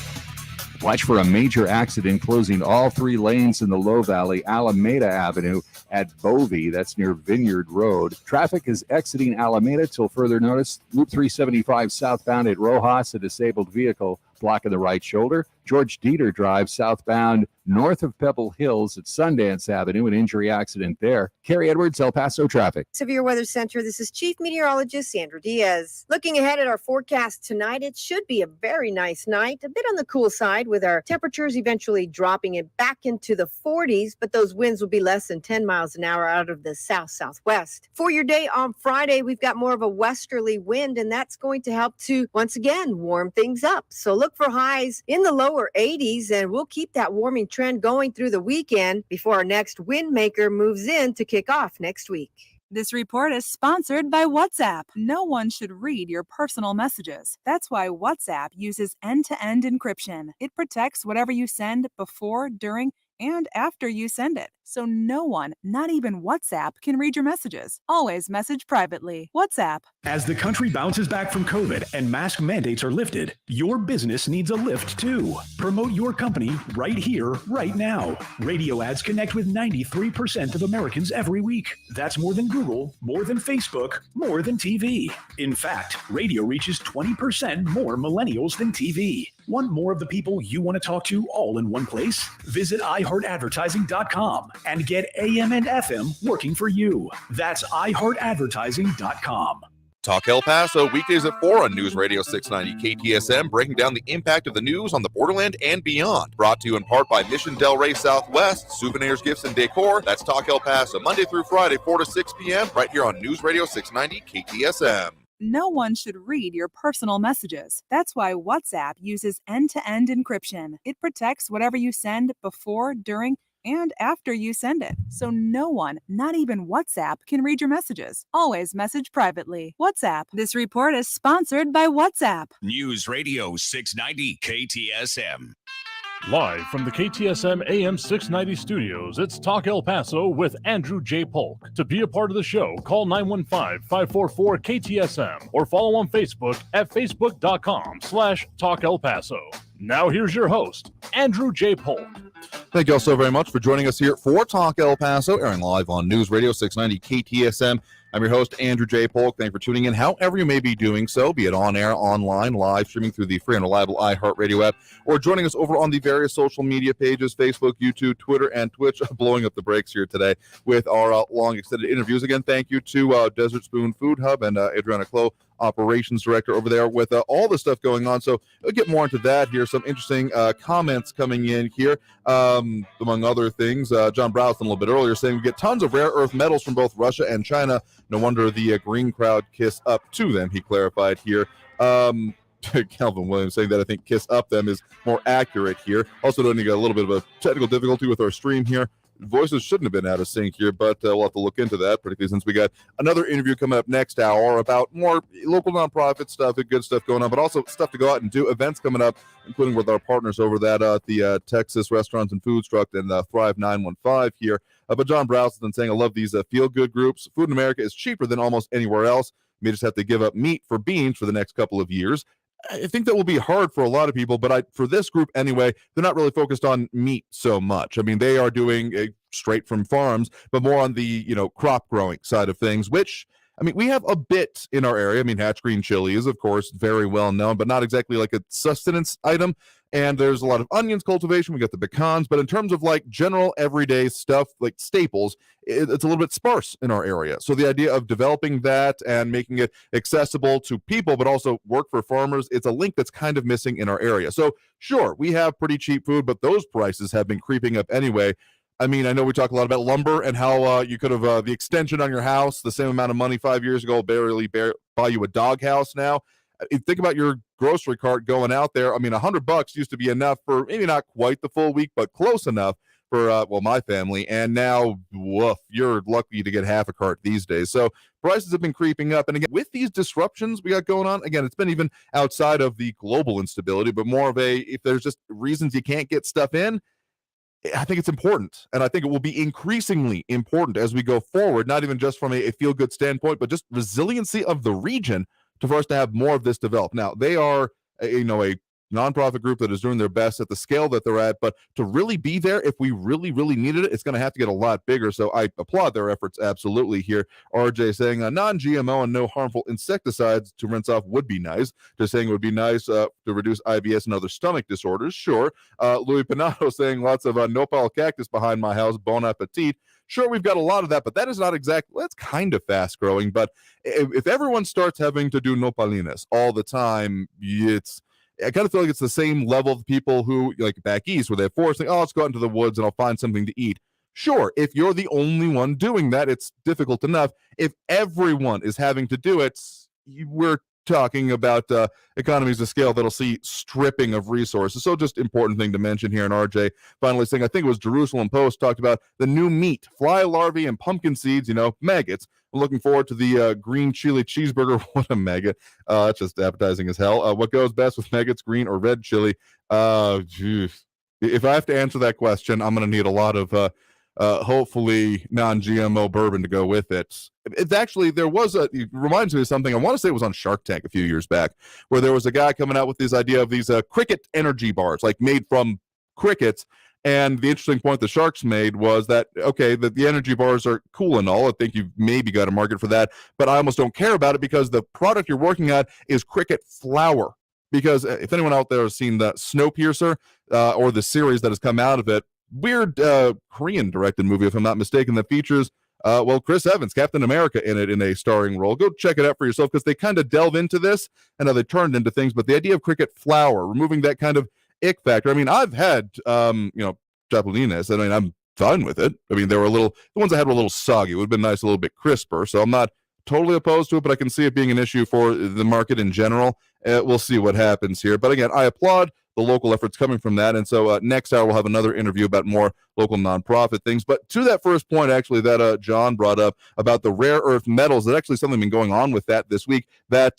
Watch for a major accident closing all 3 lanes in the Low Valley, Alameda Avenue at Bovey. That's near Vineyard Road. Traffic is exiting Alameda till further notice. Loop 375 southbound at Rojas, a disabled vehicle blocking the right shoulder. George Dieter Drive southbound north of Pebble Hills at Sundance Avenue, an injury accident there. Carrie Edwards, El Paso traffic. Severe Weather Center, this is Chief Meteorologist Sandra Diaz. Looking ahead at our forecast tonight, it should be a very nice night, a bit on the cool side with our temperatures eventually dropping it back into the 40s, but those winds will be less than 10 miles an hour out of the south-southwest. For your day on Friday, we've got more of a westerly wind, and that's going to help to, once again, warm things up. So look for highs in the lower 80s, and we'll keep that warming trend going through the weekend before our next wind maker moves in to kick off next week. This report is sponsored by WhatsApp. No one should read your personal messages. That's why WhatsApp uses end-to-end encryption. It protects whatever you send before, during, and after you send it. So no one, not even WhatsApp, can read your messages. Always message privately. WhatsApp. As the country bounces back from COVID and mask mandates are lifted, your business needs a lift too. Promote your company right here, right now. Radio ads connect with 93% of Americans every week. That's more than Google, more than Facebook, more than TV. In fact, radio reaches 20% more millennials than TV. Want more of the people you want to talk to all in one place? Visit iHeartAdvertising.com and get AM and FM working for you. That's iHeartAdvertising.com. Talk El Paso, weekdays at 4 on News Radio 690 KTSM, breaking down the impact of the news on the borderland and beyond. Brought to you in part by Mission Del Rey Southwest, Souvenirs, Gifts, and Decor. That's Talk El Paso, Monday through Friday, 4 to 6 p.m., right here on News Radio 690 KTSM. No one should read your personal messages. That's why WhatsApp uses end-to-end encryption. It protects whatever you send before, during, and after you send it. So no one, not even WhatsApp, can read your messages. Always message privately. WhatsApp. This report is sponsored by WhatsApp. News Radio 690 KTSM. Live from the KTSM AM 690 studios, it's Talk El Paso with Andrew J. Polk. To be a part of the show, call 915-544-KTSM or follow on Facebook at facebook.com/Talk El Paso. Now here's your host, Andrew J. Polk. Thank you all so very much for joining us here for Talk El Paso, airing live on News Radio 690 KTSM. I'm your host, Andrew J. Polk. Thank you for tuning in, however you may be doing so, be it on air, online, live, streaming through the free and reliable iHeartRadio app, or joining us over on the various social media pages, Facebook, YouTube, Twitter, and Twitch. Blowing up the brakes here today with our long extended interviews. Again, thank you to Desert Spoon Food Hub and Adriana Khloe operations director over there with all the stuff going on. So we'll get more into that here. Some interesting comments coming in here. Among other things, John Browson a little bit earlier saying we get tons of rare earth metals from both Russia and China. No wonder the green crowd kiss up to them, he clarified here. Calvin Williams saying that I think kiss up them is more accurate here. Also, don't need a little bit of a technical difficulty with our stream here. Voices shouldn't have been out of sync here, but we'll have to look into that, particularly since we got another interview coming up next hour about more local nonprofit stuff and good stuff going on, but also stuff to go out and do, events coming up, including with our partners over that the Texas Restaurants and Foods Truck and Thrive 915 here. But John Browse has been saying, I love these feel-good groups. Food in America is cheaper than almost anywhere else. You may just have to give up meat for beans for the next couple of years. I think that will be hard for a lot of people, but for this group anyway, they're not really focused on meat so much. I mean, they are doing straight from farms, but more on the, crop growing side of things, which, I mean, we have a bit in our area. I mean, Hatch green chili is, of course, very well known, but not exactly like a sustenance item. And there's a lot of onions cultivation. We got the pecans, but in terms of like general everyday stuff, like staples, it's a little bit sparse in our area. So the idea of developing that and making it accessible to people, but also work for farmers, it's a link that's kind of missing in our area. So sure, we have pretty cheap food, but those prices have been creeping up anyway. I mean, I know we talk a lot about lumber and how you could have the extension on your house, the same amount of money 5 years ago, barely buy you a doghouse now. Think about your grocery cart going out there. I mean, $100 used to be enough for maybe not quite the full week, but close enough for, my family. And now, woof, you're lucky to get half a cart these days. So prices have been creeping up. And again, with these disruptions we got going on, again, it's been even outside of the global instability, but more of if there's just reasons you can't get stuff in, I think it's important, and I think it will be increasingly important as we go forward, not even just from a feel-good standpoint, but just resiliency of the region for us to have more of this develop. Now, they are, a nonprofit group that is doing their best at the scale that they're at, but to really be there, if we really, really needed it, it's going to have to get a lot bigger. So I applaud their efforts absolutely here. RJ saying non-GMO and no harmful insecticides to rinse off would be nice. Just saying it would be nice to reduce IBS and other stomach disorders. Sure. Louis Pinato saying lots of nopal cactus behind my house. Bon appetit. Sure, we've got a lot of that, but that is not exactly, that's kind of fast growing. But if everyone starts having to do nopalinas all the time, I kind of feel like it's the same level of people who, like back east, where they're forcing, let's go out into the woods and I'll find something to eat. Sure, if you're the only one doing that, it's difficult enough. If everyone is having to do it, we're talking about economies of scale that'll see stripping of resources. So just important thing to mention here. And RJ finally saying, I think it was Jerusalem Post talked about the new meat, fly larvae and pumpkin seeds, maggots. I'm looking forward to the green chili cheeseburger. What a maggot. It's just appetizing as hell. What goes best with maggots, green or red chili? If I have to answer that question, I'm going to need a lot of hopefully non-GMO bourbon to go with it. It's actually, it reminds me of something. I want to say it was on Shark Tank a few years back, where there was a guy coming out with this idea of these cricket energy bars, like made from crickets. And the interesting point the Sharks made was that, okay, the energy bars are cool and all. I think you've maybe got a market for that, but I almost don't care about it because the product you're working at is cricket flour. Because if anyone out there has seen the Snowpiercer or the series that has come out of it, weird Korean-directed movie, if I'm not mistaken, that features, Chris Evans, Captain America, in it in a starring role. Go check it out for yourself because they kind of delve into this and how they turned into things. But the idea of cricket flour, removing that kind of ick factor. I mean, I've had, chapulines, and I mean, I'm fine with it. I mean, the ones I had were a little soggy. It would have been nice, a little bit crisper. So I'm not totally opposed to it, but I can see it being an issue for the market in general. We'll see what happens here. But again, I applaud the local efforts coming from that. And so next hour, we'll have another interview about more local nonprofit things. But to that first point, actually, that John brought up about the rare earth metals, there's actually something been going on with that this week that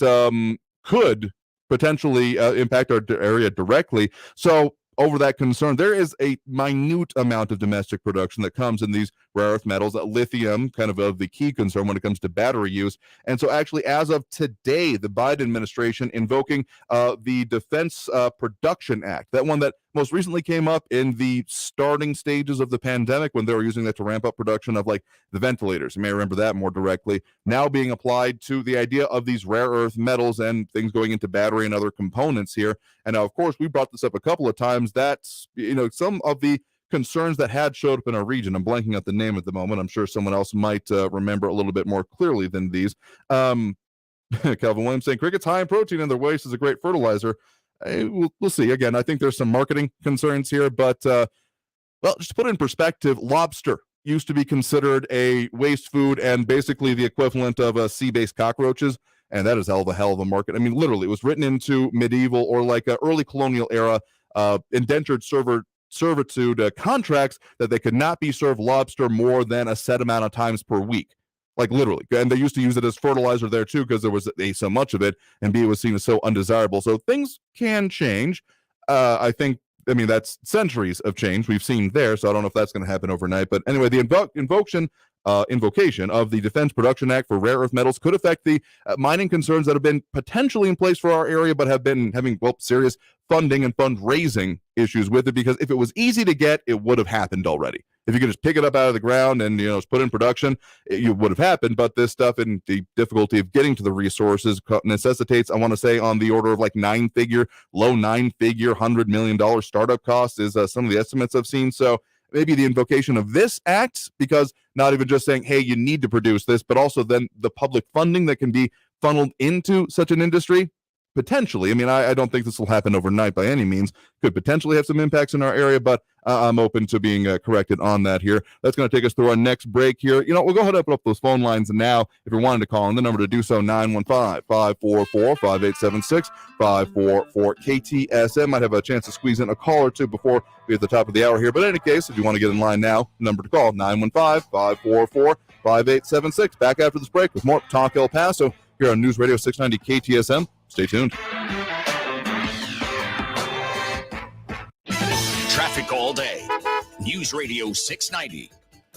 could potentially impact our area directly. So over that concern, there is a minute amount of domestic production that comes in these rare earth metals, lithium, kind of the key concern when it comes to battery use. And so actually, as of today, the Biden administration invoking the Defense Production Act, that one that most recently came up in the starting stages of the pandemic when they were using that to ramp up production of like the ventilators. You may remember that more directly, now being applied to the idea of these rare earth metals and things going into battery and other components here. And now, of course, we brought this up a couple of times. That's, some of the concerns that had showed up in our region. I'm blanking out the name at the moment. I'm sure someone else might remember a little bit more clearly than these. Calvin Williams saying crickets high in protein and their waste is a great fertilizer. We'll see. Again, I think there's some marketing concerns here, but well, just to put it in perspective, lobster used to be considered a waste food and basically the equivalent of sea-based cockroaches, and that is hell of a market. I mean, literally, it was written into medieval or like early colonial era indentured servitude contracts that they could not be served lobster more than a set amount of times per week. Like literally. And they used to use it as fertilizer there too because there was A, so much of it, and B, it was seen as so undesirable. So things can change. I mean, that's centuries of change we've seen there, so I don't know if that's going to happen overnight. But anyway, the invocation of the Defense Production Act for rare earth metals could affect the mining concerns that have been potentially in place for our area, but have been having, well, serious funding and fundraising issues with it, because if it was easy to get, it would have happened already. If you could just pick it up out of the ground and, just put it in production, it would have happened. But this stuff and the difficulty of getting to the resources necessitates, I want to say, on the order of like low nine-figure, $100 million startup costs is some of the estimates I've seen. So maybe the invocation of this act, because not even just saying, hey, you need to produce this, but also then the public funding that can be funneled into such an industry, potentially. I mean, I don't think this will happen overnight by any means. Could potentially have some impacts in our area, but I'm open to being corrected on that here. That's going to take us through our next break here. We'll go ahead and open up those phone lines now. If you're wanting to call in, the number to do so, 915-544-5876, 544-KTSM. Might have a chance to squeeze in a call or two before we at the top of the hour here. But in any case, if you want to get in line now, number to call, 915-544-5876. Back after this break with more Talk El Paso here on News Radio 690 KTSM. Stay tuned. Traffic all day. News Radio 690.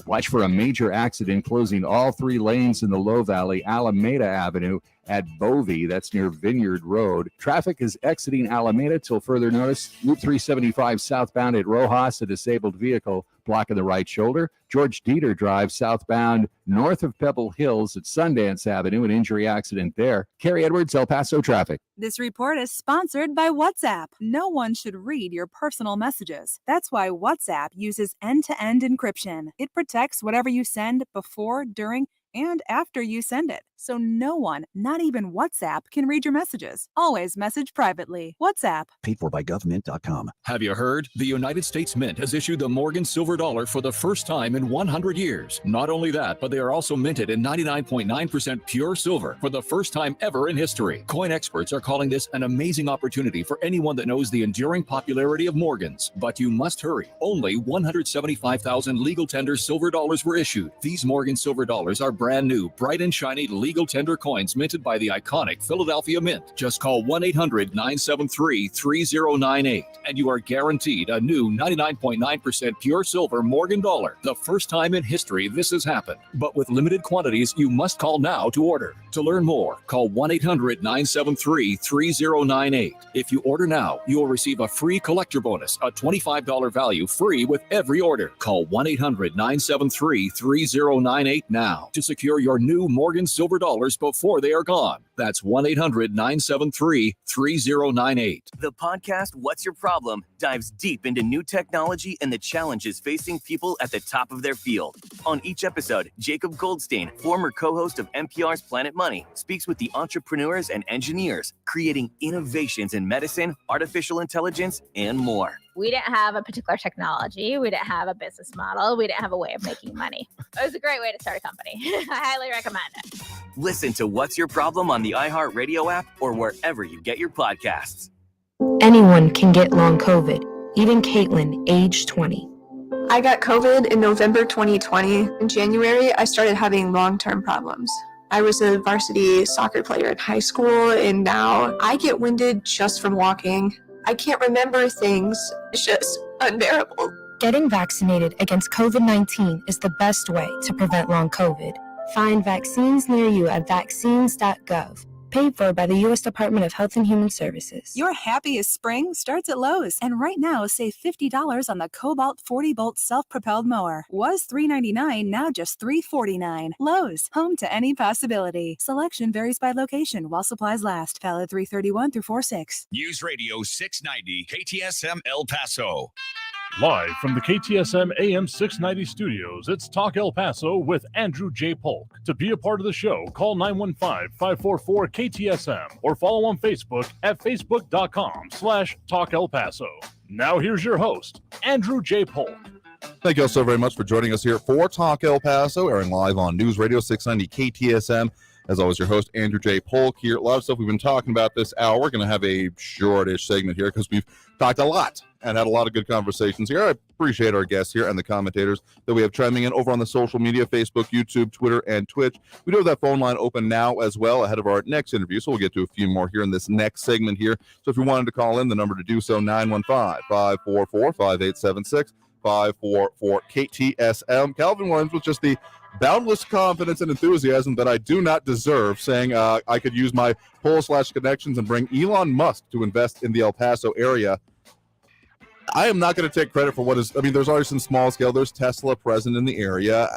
Watch for a major accident closing all 3 lanes in the Low Valley, Alameda Avenue at Bovey. That's near Vineyard Road. Traffic is exiting Alameda till further notice. Loop 375 southbound at Rojas, a disabled vehicle blocking the right shoulder. George Dieter Drive southbound north of Pebble Hills at Sundance Avenue, an injury accident there. Carrie Edwards, El Paso traffic. This report is sponsored by WhatsApp. No one should read your personal messages. That's why WhatsApp uses end-to-end encryption. It protects whatever you send before, during, and after you send it. So no one, not even WhatsApp, can read your messages. Always message privately. WhatsApp. Paid for by government.com. Have you heard? The United States Mint has issued the Morgan Silver Dollar for the first time in 100 years. Not only that, but they are also minted in 99.9% pure silver for the first time ever in history. Coin experts are calling this an amazing opportunity for anyone that knows the enduring popularity of Morgans. But you must hurry. Only 175,000 legal tender silver dollars were issued. These Morgan Silver Dollars are brand new, bright and shiny legal tender coins minted by the iconic Philadelphia Mint. Just call 1-800-973-3098 and you are guaranteed a new 99.9% pure silver Morgan dollar. The first time in history this has happened. But with limited quantities, you must call now to order. To learn more, call 1-800-973-3098. If you order now, you will receive a free collector bonus, a $25 value free with every order. Call 1-800-973-3098 now to secure your new Morgan Silver Dollars before they are gone. That's 1-800-973-3098. The podcast, What's Your Problem, dives deep into new technology and the challenges facing people at the top of their field. On each episode, Jacob Goldstein, former co-host of NPR's Planet Money, speaks with the entrepreneurs and engineers creating innovations in medicine, artificial intelligence, and more. We didn't have a particular technology. We didn't have a business model. We didn't have a way of making money. It was a great way to start a company. I highly recommend it. Listen to What's Your Problem on the iHeartRadio app or wherever you get your podcasts. Anyone can get long COVID, even Caitlin, age 20. I got COVID in November 2020. In January, I started having long-term problems. I was a varsity soccer player in high school, and now I get winded just from walking. I can't remember things. It's just unbearable. Getting vaccinated against COVID-19 is the best way to prevent long COVID. Find vaccines near you at vaccines.gov. Paid for by the U.S. Department of Health and Human Services. Your happiest spring starts at Lowe's. And right now, save $50 on the Cobalt 40-volt self-propelled mower. Was $399, now just $349. Lowe's, home to any possibility. Selection varies by location while supplies last. Valid 3/31 through 4/6. News Radio 690 KTSM El Paso. Live from the KTSM AM 690 studios, it's Talk El Paso with Andrew J. Polk. To be a part of the show, call 915-544-KTSM or follow on Facebook at facebook.com/Talk El Paso. Now here's your host, Andrew J. Polk. Thank you all so very much for joining us here for Talk El Paso, airing live on News Radio 690 KTSM. As always, your host, Andrew J. Polk here. A lot of stuff we've been talking about this hour. We're going to have a shortish segment here because we've talked a lot and had a lot of good conversations here. I appreciate our guests here and the commentators that we have chiming in over on the social media, Facebook, YouTube, Twitter, and Twitch. We do have that phone line open now as well ahead of our next interview, so we'll get to a few more here in this next segment here. So if you wanted to call in, the number to do so, 915-544-5876. 544 KTSM. Calvin Williams with just the boundless confidence and enthusiasm that I do not deserve, saying I could use my pull/connections and bring Elon Musk to invest in the El Paso area. I am not going to take credit for what is, I mean, there's already some small scale. There's Tesla present in the area.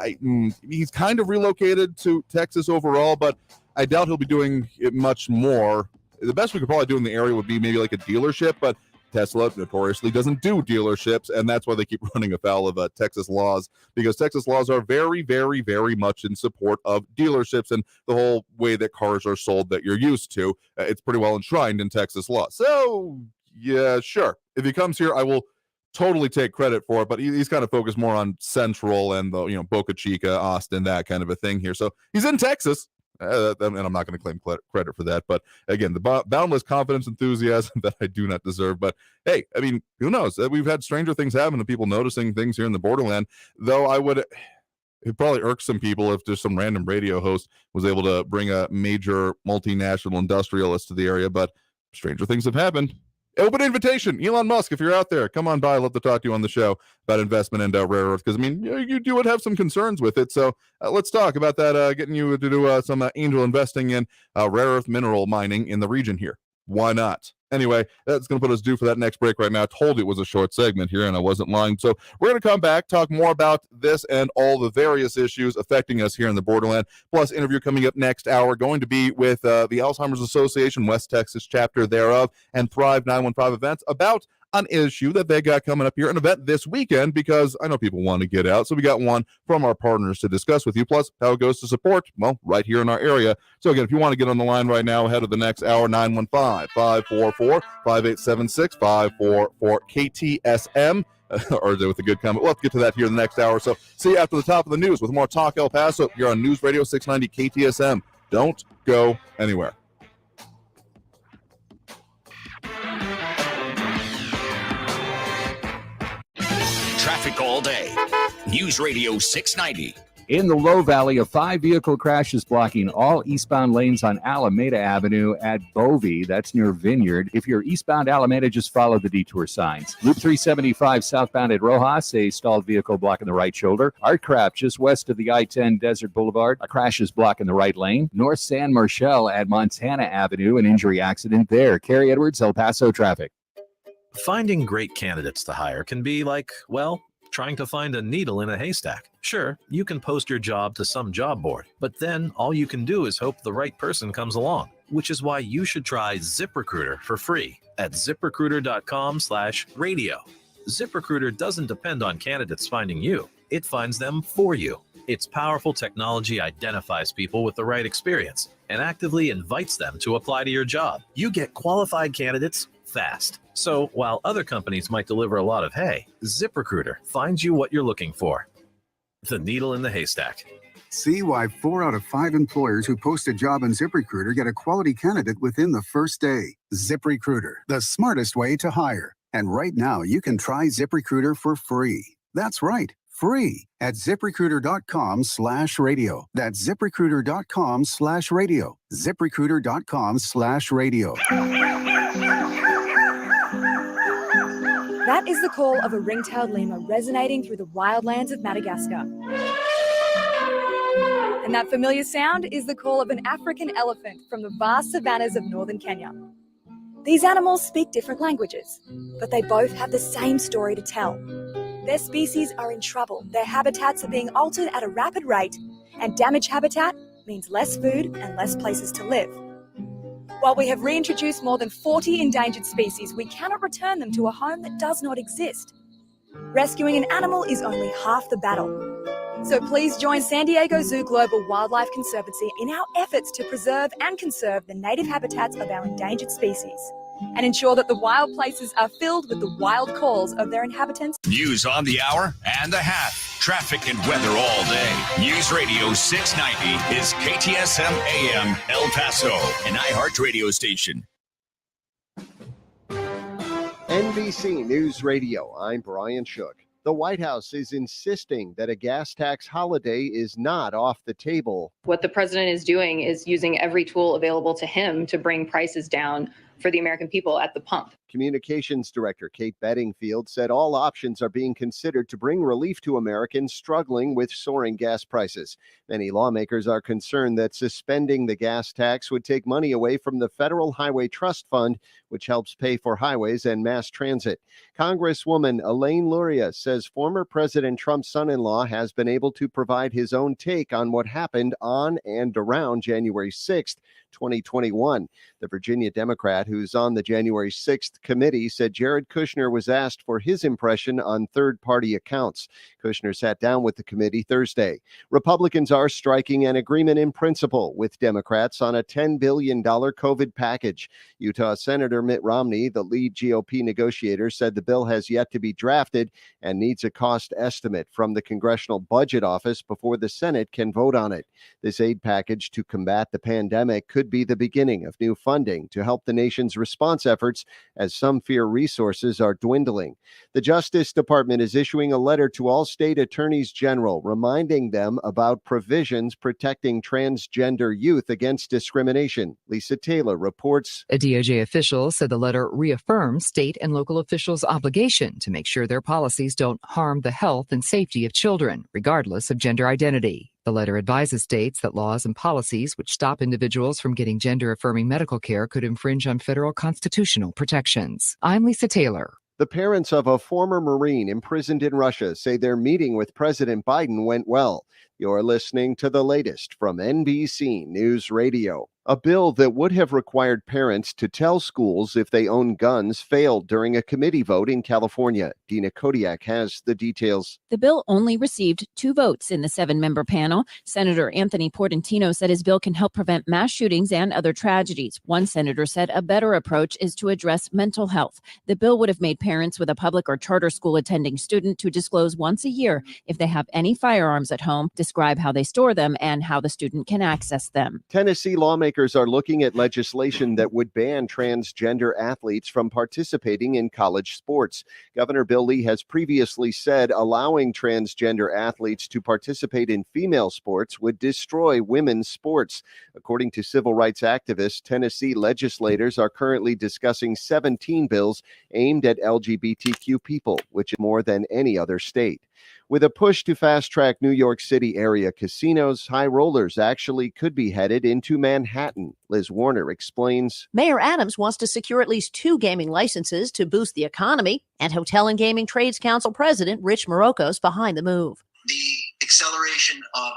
He's kind of relocated to Texas overall, but I doubt he'll be doing it much more. The best we could probably do in the area would be maybe like a dealership, but Tesla notoriously doesn't do dealerships, and that's why they keep running afoul of Texas laws, because Texas laws are very, very, very much in support of dealerships and the whole way that cars are sold that you're used to. It's pretty well enshrined in Texas law. So, yeah, sure. If he comes here, I will totally take credit for it, but he's kind of focused more on Central and the, Boca Chica, Austin, that kind of a thing here. So he's in Texas. And I'm not going to claim credit for that. But again, the boundless confidence, enthusiasm that I do not deserve. But hey, I mean, who knows? We've had stranger things happen to people noticing things here in the borderland, though it probably irks some people if just some random radio host was able to bring a major multinational industrialist to the area. But stranger things have happened. Open invitation, Elon Musk, if you're out there, come on by. I'd love to talk to you on the show about investment in rare earth, because I mean, you would have some concerns with it. So let's talk about that, getting you to do some angel investing in rare earth mineral mining in the region here. Why not? Anyway, that's going to put us due for that next break right now. I told you it was a short segment here, and I wasn't lying. So we're going to come back, talk more about this and all the various issues affecting us here in the borderland. Plus, interview coming up next hour, going to be with the Alzheimer's Association, West Texas chapter thereof, and Thrive 915 events about an issue that they got coming up here, an event this weekend, because I know people want to get out. So we got one from our partners to discuss with you, plus how it goes to support, well, right here in our area. So again, if you want to get on the line right now ahead of the next hour, 915-544-5876, 544 KTSM, or with a good comment. We'll have to get to that here in the next hour. So see you after the top of the news with more Talk El Paso here on News Radio 690 KTSM. Don't go anywhere. Traffic all day. News Radio 690. In the Low Valley, a 5-vehicle crash is blocking all eastbound lanes on Alameda Avenue at Bovey. That's near Vineyard. If you're eastbound Alameda, just follow the detour signs. Loop 375 southbound at Rojas, a stalled vehicle blocking the right shoulder. Artcraft just west of the I-10 Desert Boulevard, a crash is blocking the right lane. North San Marshal at Montana Avenue, an injury accident there. Carrie Edwards, El Paso traffic. Finding great candidates to hire can be like, well, trying to find a needle in a haystack. Sure, you can post your job to some job board, but then all you can do is hope the right person comes along, which is why you should try ZipRecruiter for free at ZipRecruiter.com/radio. ZipRecruiter doesn't depend on candidates finding you. It finds them for you. Its powerful technology identifies people with the right experience and actively invites them to apply to your job. You get qualified candidates fast. So while other companies might deliver a lot of hay, ZipRecruiter finds you what you're looking for. The needle in the haystack. See why 4 out of 5 employers who post a job in ZipRecruiter get a quality candidate within the first day. ZipRecruiter, the smartest way to hire. And right now, you can try ZipRecruiter for free. That's right, free at ZipRecruiter.com/radio. That's ZipRecruiter.com/radio. ZipRecruiter.com/radio. That is the call of a ring-tailed lemur resonating through the wildlands of Madagascar. And that familiar sound is the call of an African elephant from the vast savannas of northern Kenya. These animals speak different languages, but they both have the same story to tell. Their species are in trouble. Their habitats are being altered at a rapid rate, and damaged habitat means less food and less places to live. While we have reintroduced more than 40 endangered species, we cannot return them to a home that does not exist. Rescuing an animal is only half the battle. So please join San Diego Zoo Global Wildlife Conservancy in our efforts to preserve and conserve the native habitats of our endangered species and ensure that the wild places are filled with the wild calls of their inhabitants. News on the hour and the hat. Traffic and weather all day. News Radio 690 is KTSM AM El Paso, an iHeart radio station. NBC News Radio, I'm Brian Shook. The White House is insisting that a gas tax holiday is not off the table. What the president is doing is using every tool available to him to bring prices down for the American people at the pump. Communications Director Kate Bedingfield said all options are being considered to bring relief to Americans struggling with soaring gas prices. Many lawmakers are concerned that suspending the gas tax would take money away from the Federal Highway Trust Fund, which helps pay for highways and mass transit. Congresswoman Elaine Luria says former President Trump's son-in-law has been able to provide his own take on what happened on and around January 6th, 2021. The Virginia Democrat who's on the January 6th committee said Jared Kushner was asked for his impression on third-party accounts. Kushner sat down with the committee Thursday. Republicans are striking an agreement in principle with Democrats on a $10 billion COVID package. Utah Senator Mitt Romney, the lead GOP negotiator, said the bill has yet to be drafted and needs a cost estimate from the Congressional Budget Office before the Senate can vote on it. This aid package to combat the pandemic could be the beginning of new funding to help the nation's response efforts as some fear resources are dwindling. The Justice Department is issuing a letter to all state attorneys general, reminding them about provisions protecting transgender youth against discrimination. Lisa Taylor reports. A DOJ official said the letter reaffirms state and local officials' obligation to make sure their policies don't harm the health and safety of children, regardless of gender identity. The letter advises states that laws and policies which stop individuals from getting gender-affirming medical care could infringe on federal constitutional protections. I'm Lisa Taylor. The parents of a former Marine imprisoned in Russia say their meeting with President Biden went well. You're listening to the latest from NBC News Radio. A bill that would have required parents to tell schools if they own guns failed during a committee vote in California. Dina Kodiak has the details. The bill only received 2 votes in the 7-member panel. Senator Anthony Portantino said his bill can help prevent mass shootings and other tragedies. One senator said a better approach is to address mental health. The bill would have made parents with a public or charter school attending student to disclose once a year if they have any firearms at home, describe how they store them, and how the student can access them. Tennessee lawmakers are looking at legislation that would ban transgender athletes from participating in college sports. Governor Bill Lee has previously said allowing transgender athletes to participate in female sports would destroy women's sports. According to civil rights activists, Tennessee legislators are currently discussing 17 bills aimed at LGBTQ people, which is more than any other state. With a push to fast-track New York City area casinos, high rollers actually could be headed into Manhattan. Liz Warner explains. Mayor Adams wants to secure at least 2 gaming licenses to boost the economy, and Hotel and Gaming Trades Council President Rich Morocco's behind the move. The acceleration of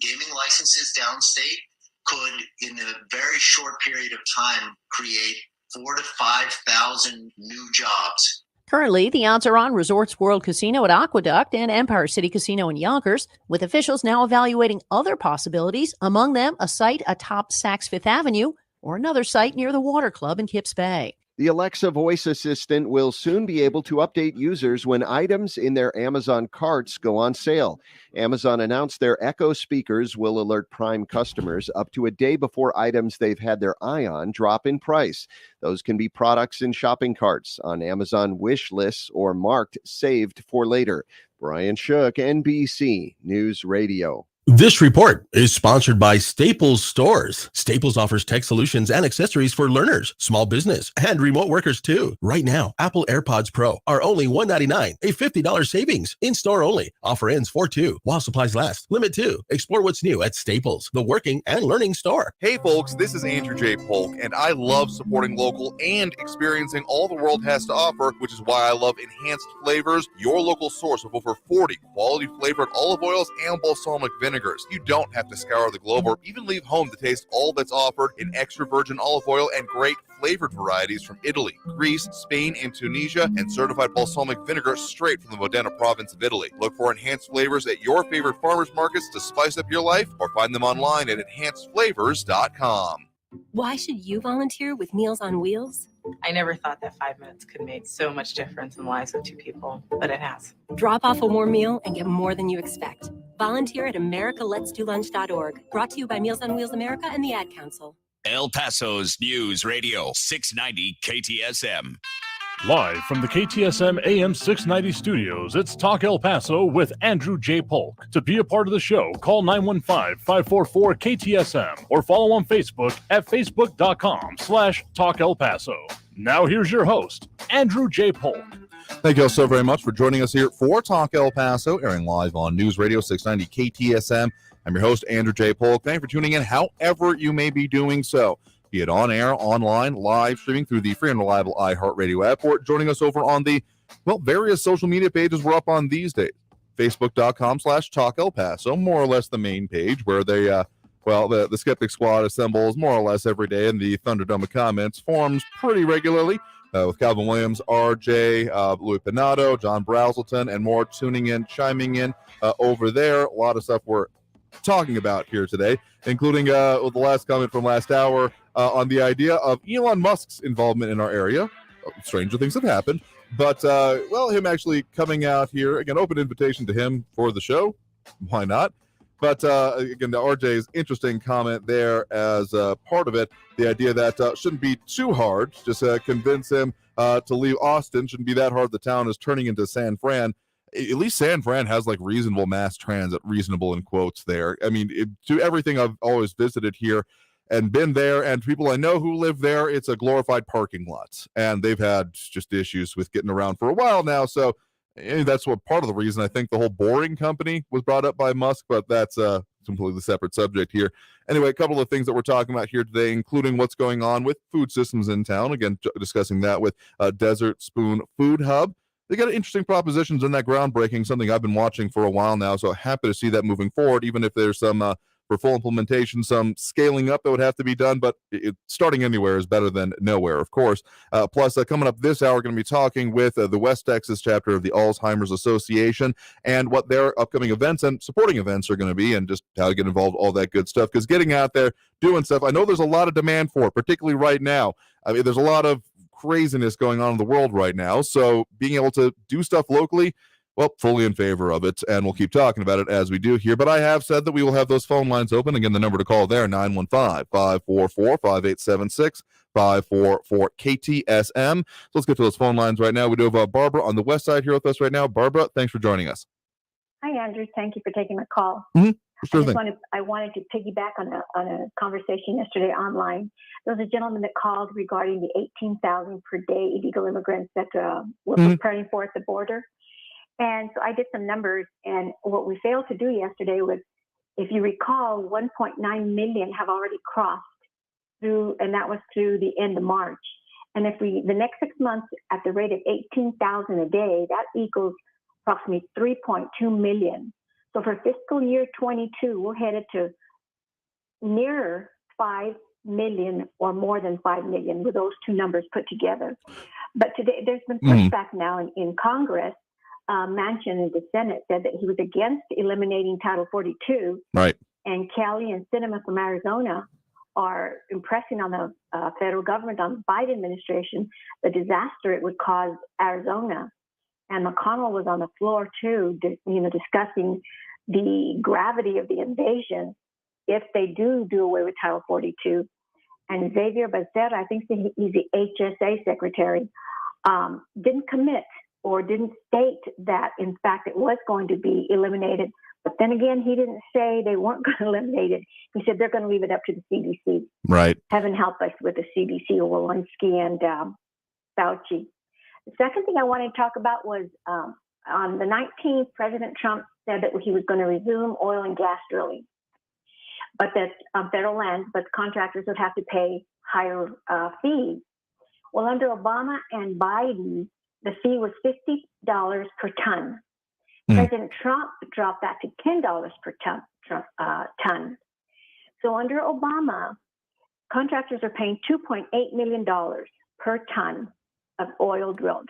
gaming licenses downstate could, in a very short period of time, create 4,000 to 5,000 new jobs. Currently, the odds are on Resorts World Casino at Aqueduct and Empire City Casino in Yonkers, with officials now evaluating other possibilities, among them a site atop Saks Fifth Avenue or another site near the Water Club in Kips Bay. The Alexa voice assistant will soon be able to update users when items in their Amazon carts go on sale. Amazon announced their Echo speakers will alert Prime customers up to a day before items they've had their eye on drop in price. Those can be products in shopping carts, on Amazon wish lists, or marked saved for later. Brian Shook, NBC News Radio. This report is sponsored by Staples Stores. Staples offers tech solutions and accessories for learners, small business, and remote workers too. Right now, Apple AirPods Pro are only $199, a $50 savings. In-store only. Offer ends 4/2 while supplies last. Limit 2. Explore what's new at Staples, the working and learning store. Hey folks, this is Andrew J. Polk, and I love supporting local and experiencing all the world has to offer, which is why I love Enhanced Flavors, your local source of over 40 quality flavored olive oils and balsamic vinegar. vinegars. You don't have to scour the globe or even leave home to taste all that's offered in extra virgin olive oil and great flavored varieties from Italy, Greece, Spain, and Tunisia, and certified balsamic vinegar straight from the Modena province of Italy. Look for enhanced flavors at your favorite farmers markets to spice up your life, or find them online at enhancedflavors.com. Why should you volunteer with Meals on Wheels? I never thought that 5 minutes could make so much difference in the lives of two people, but it has. Drop off a warm meal and get more than you expect. Volunteer at americaletsdolunch.org. Brought to you by Meals on Wheels America and the Ad Council. El Paso's News Radio 690 KTSM. Live from the KTSM AM 690 studios, it's Talk El Paso with Andrew J. Polk. To be a part of the show, call 915-544-KTSM or follow on Facebook at facebook.com/Talk El Paso. Now here's your host, Andrew J. Polk. Thank you all so very much for joining us here for Talk El Paso, airing live on News Radio 690 KTSM. I'm your host, Andrew J. Polk. Thank you for tuning in, however you may be doing so, be it on air, online, live streaming through the free and reliable iHeartRadio app, or joining us over on the, various social media pages we're up on these days. Facebook.com/Talk El Paso, more or less the main page where they, the Skeptic Squad assembles more or less every day, and the Thunderdome comments forms pretty regularly. With Calvin Williams, RJ, Louis Pinato, John Brazelton, and more tuning in, chiming in over there. A lot of stuff we're talking about here today, including the last comment from last hour on the idea of Elon Musk's involvement in our area. Stranger things have happened, but him actually coming out here, again, open invitation to him for the show. Why not? But again, the RJ's interesting comment there as part of it, the idea that shouldn't be too hard, just convince him to leave Austin. Shouldn't be that hard. The town is turning into San Fran. At least San Fran has like reasonable mass transit, reasonable in quotes there. I mean, to everything I've always visited here and been there, and people I know who live there, it's a glorified parking lot. And they've had just issues with getting around for a while now. So that's what part of the reason I think the whole Boring Company was brought up by Musk, but that's a completely separate subject here. Anyway, a couple of things that we're talking about here today, including what's going on with food systems in town. Again, discussing that with Desert Spoon Food Hub. They got interesting propositions in that groundbreaking, something I've been watching for a while now, so happy to see that moving forward, even if there's some, for full implementation, some scaling up that would have to be done, but starting anywhere is better than nowhere, of course. Plus, coming up this hour, we're going to be talking with the West Texas chapter of the Alzheimer's Association and what their upcoming events and supporting events are going to be, and just how to get involved, all that good stuff, because getting out there, doing stuff, I know there's a lot of demand for it, particularly right now. I mean, there's a lot of craziness going on in the world right now, so being able to do stuff locally, fully in favor of it, and we'll keep talking about it as we do here. But I have said that we will have those phone lines open. Again, the number to call there, 915-544-5876, 544-KTSM. So let's get to those phone lines right now. We do have Barbara on the west side here with us right now. Barbara, thanks for joining us. Hi, Andrew. Thank you for taking my call. Mm-hmm. Sure thing. I wanted to piggyback on a conversation yesterday online. There was a gentleman that called regarding the 18,000 per day illegal immigrants that we're preparing for at the border. And so I did some numbers, and what we failed to do yesterday was, if you recall, 1.9 million have already crossed through, and that was through the end of March. And if the next 6 months at the rate of 18,000 a day, that equals approximately 3.2 million. So for fiscal year 22, we're headed to nearer 5 million or more than 5 million with those two numbers put together. But today there's been pushback now in Congress. Manchin in the Senate said that he was against eliminating Title 42. Right. And Kelly and Sinema from Arizona are impressing on the federal government, on the Biden administration, the disaster it would cause Arizona. And McConnell was on the floor too, discussing the gravity of the invasion if they do away with Title 42. And Xavier Becerra, I think he's the HSA secretary, didn't commit or didn't state that, in fact, it was going to be eliminated. But then again, he didn't say they weren't going to eliminate it. He said they're going to leave it up to the CDC. Right. Heaven help us with the CDC, Walensky and Fauci. The second thing I wanted to talk about was on the 19th, President Trump said that he was going to resume oil and gas drilling, but that on federal land, but contractors would have to pay higher fees. Well, under Obama and Biden, the fee was $50 per ton. President Trump dropped that to $10 per ton. ton. So under Obama, contractors are paying $2.8 million per ton of oil drilled.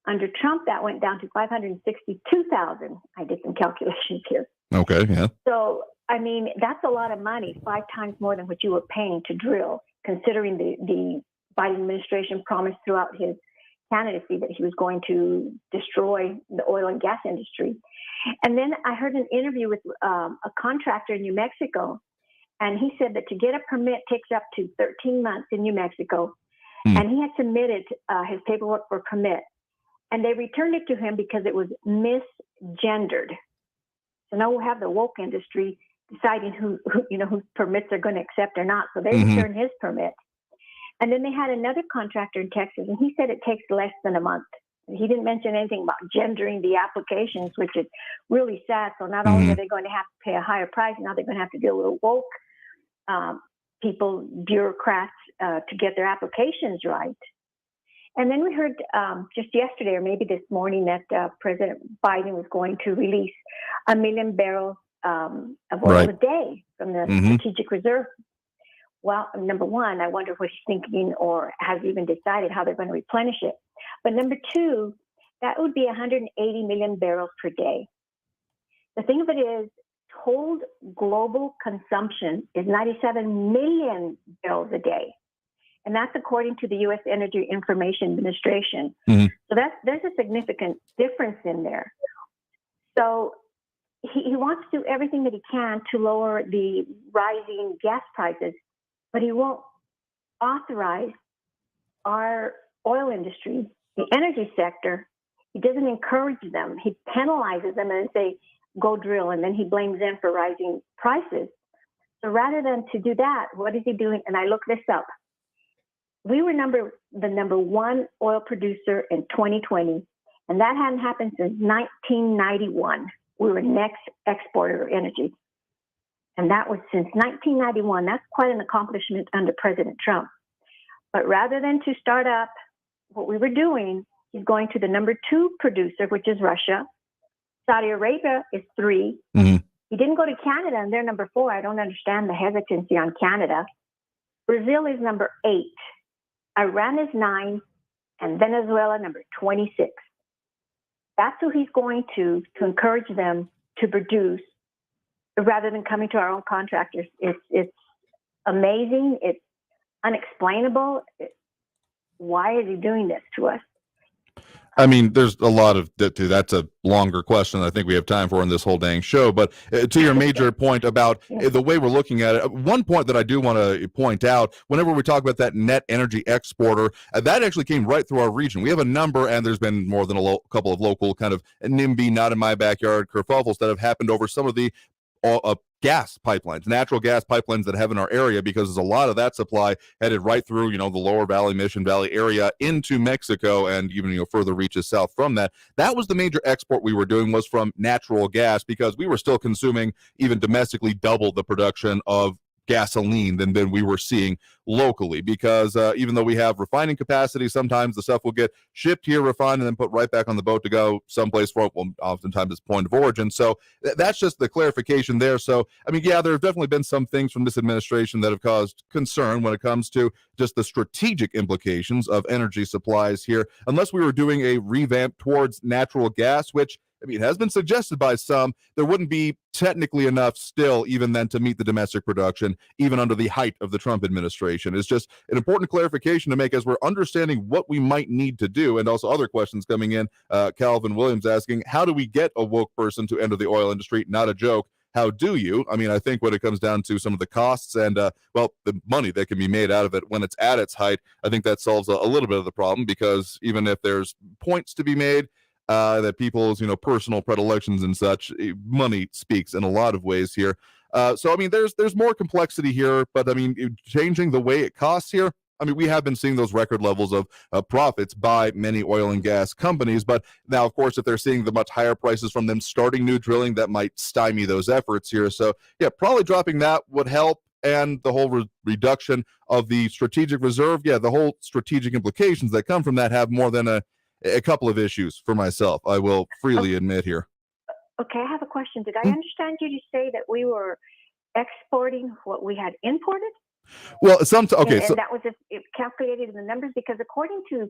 Under Trump, that went down to $562,000. I did some calculations here. Okay, yeah. So, I mean, that's a lot of money, 5 times more than what you were paying to drill, considering the Biden administration promised throughout his candidacy that he was going to destroy the oil and gas industry. And then I heard an interview with a contractor in New Mexico, and he said that to get a permit takes up to 13 months in New Mexico. And he had submitted his paperwork for permit, and they returned it to him because it was misgendered. So now we'll have the woke industry deciding whose permits they're going to accept or not. So they returned his permit. And then they had another contractor in Texas, and he said it takes less than a month. He didn't mention anything about gendering the applications, which is really sad. So not only are they going to have to pay a higher price, now they're going to have to deal with woke people, bureaucrats, to get their applications right. And then we heard just yesterday, or maybe this morning, that President Biden was going to release 1 million barrels of oil a day from the strategic reserve. Well, number one, I wonder what he's thinking or has even decided how they're going to replenish it. But number two, that would be 180 million barrels per day. The thing of it is, total global consumption is 97 million barrels a day. And that's according to the U.S. Energy Information Administration. So there's a significant difference in there. So he wants to do everything that he can to lower the rising gas prices, but he won't authorize our oil industry, the energy sector. He doesn't encourage them. He penalizes them and say, go drill, and then he blames them for rising prices. So rather than to do that, what is he doing? And I looked this up. We were the number one oil producer in 2020, and that hadn't happened since 1991. We were next exporter of energy. And that was since 1991. That's quite an accomplishment under President Trump. But rather than to start up what we were doing, he's going to the number 2 producer, which is Russia. Saudi Arabia is 3. He didn't go to Canada, and they're number 4. I don't understand the hesitancy on Canada. Brazil is number 8. Iran is 9, and Venezuela number 26. That's who he's going to encourage them to produce rather than coming to our own contractors. It's amazing. It's unexplainable. Why is he doing this to us? I mean, there's a lot of that's a longer question I think we have time for in this whole dang show. But to your major point about the way we're looking at it, one point that I do want to point out, whenever we talk about that net energy exporter, that actually came right through our region. We have a number, and there's been more than a couple of local kind of NIMBY, not in my backyard kerfuffles that have happened over some of the gas pipelines, natural gas pipelines that have in our area, because there's a lot of that supply headed right through, the lower valley, Mission Valley area into Mexico, and even, further reaches south from that. That was the major export we were doing, was from natural gas, because we were still consuming even domestically double the production of gasoline than we were seeing locally, because even though we have refining capacity, sometimes the stuff will get shipped here, refined, and then put right back on the boat to go someplace for, well, oftentimes it's point of origin. So that's just the clarification there. So, I mean, yeah, there have definitely been some things from this administration that have caused concern when it comes to just the strategic implications of energy supplies here, unless we were doing a revamp towards natural gas, which, I mean, it has been suggested by some, there wouldn't be technically enough still even then to meet the domestic production, even under the height of the Trump administration. It's just an important clarification to make as we're understanding what we might need to do. And also other questions coming in. Calvin Williams asking, how do we get a woke person to enter the oil industry? Not a joke. How do you? I mean, I think when it comes down to some of the costs and, the money that can be made out of it when it's at its height, I think that solves a little bit of the problem, because even if there's points to be made, that people's, personal predilections and such, money speaks in a lot of ways here. So, I mean, there's more complexity here, but I mean, changing the way it costs here, I mean, we have been seeing those record levels of profits by many oil and gas companies. But now, of course, if they're seeing the much higher prices from them starting new drilling, that might stymie those efforts here. So, yeah, probably dropping that would help. And the whole reduction of the strategic reserve, the whole strategic implications that come from that have more than a couple of issues for myself, I will freely admit here. Okay, I have a question. Did I understand you to say that we were exporting what we had imported? Well, and that was it calculated in the numbers, because according to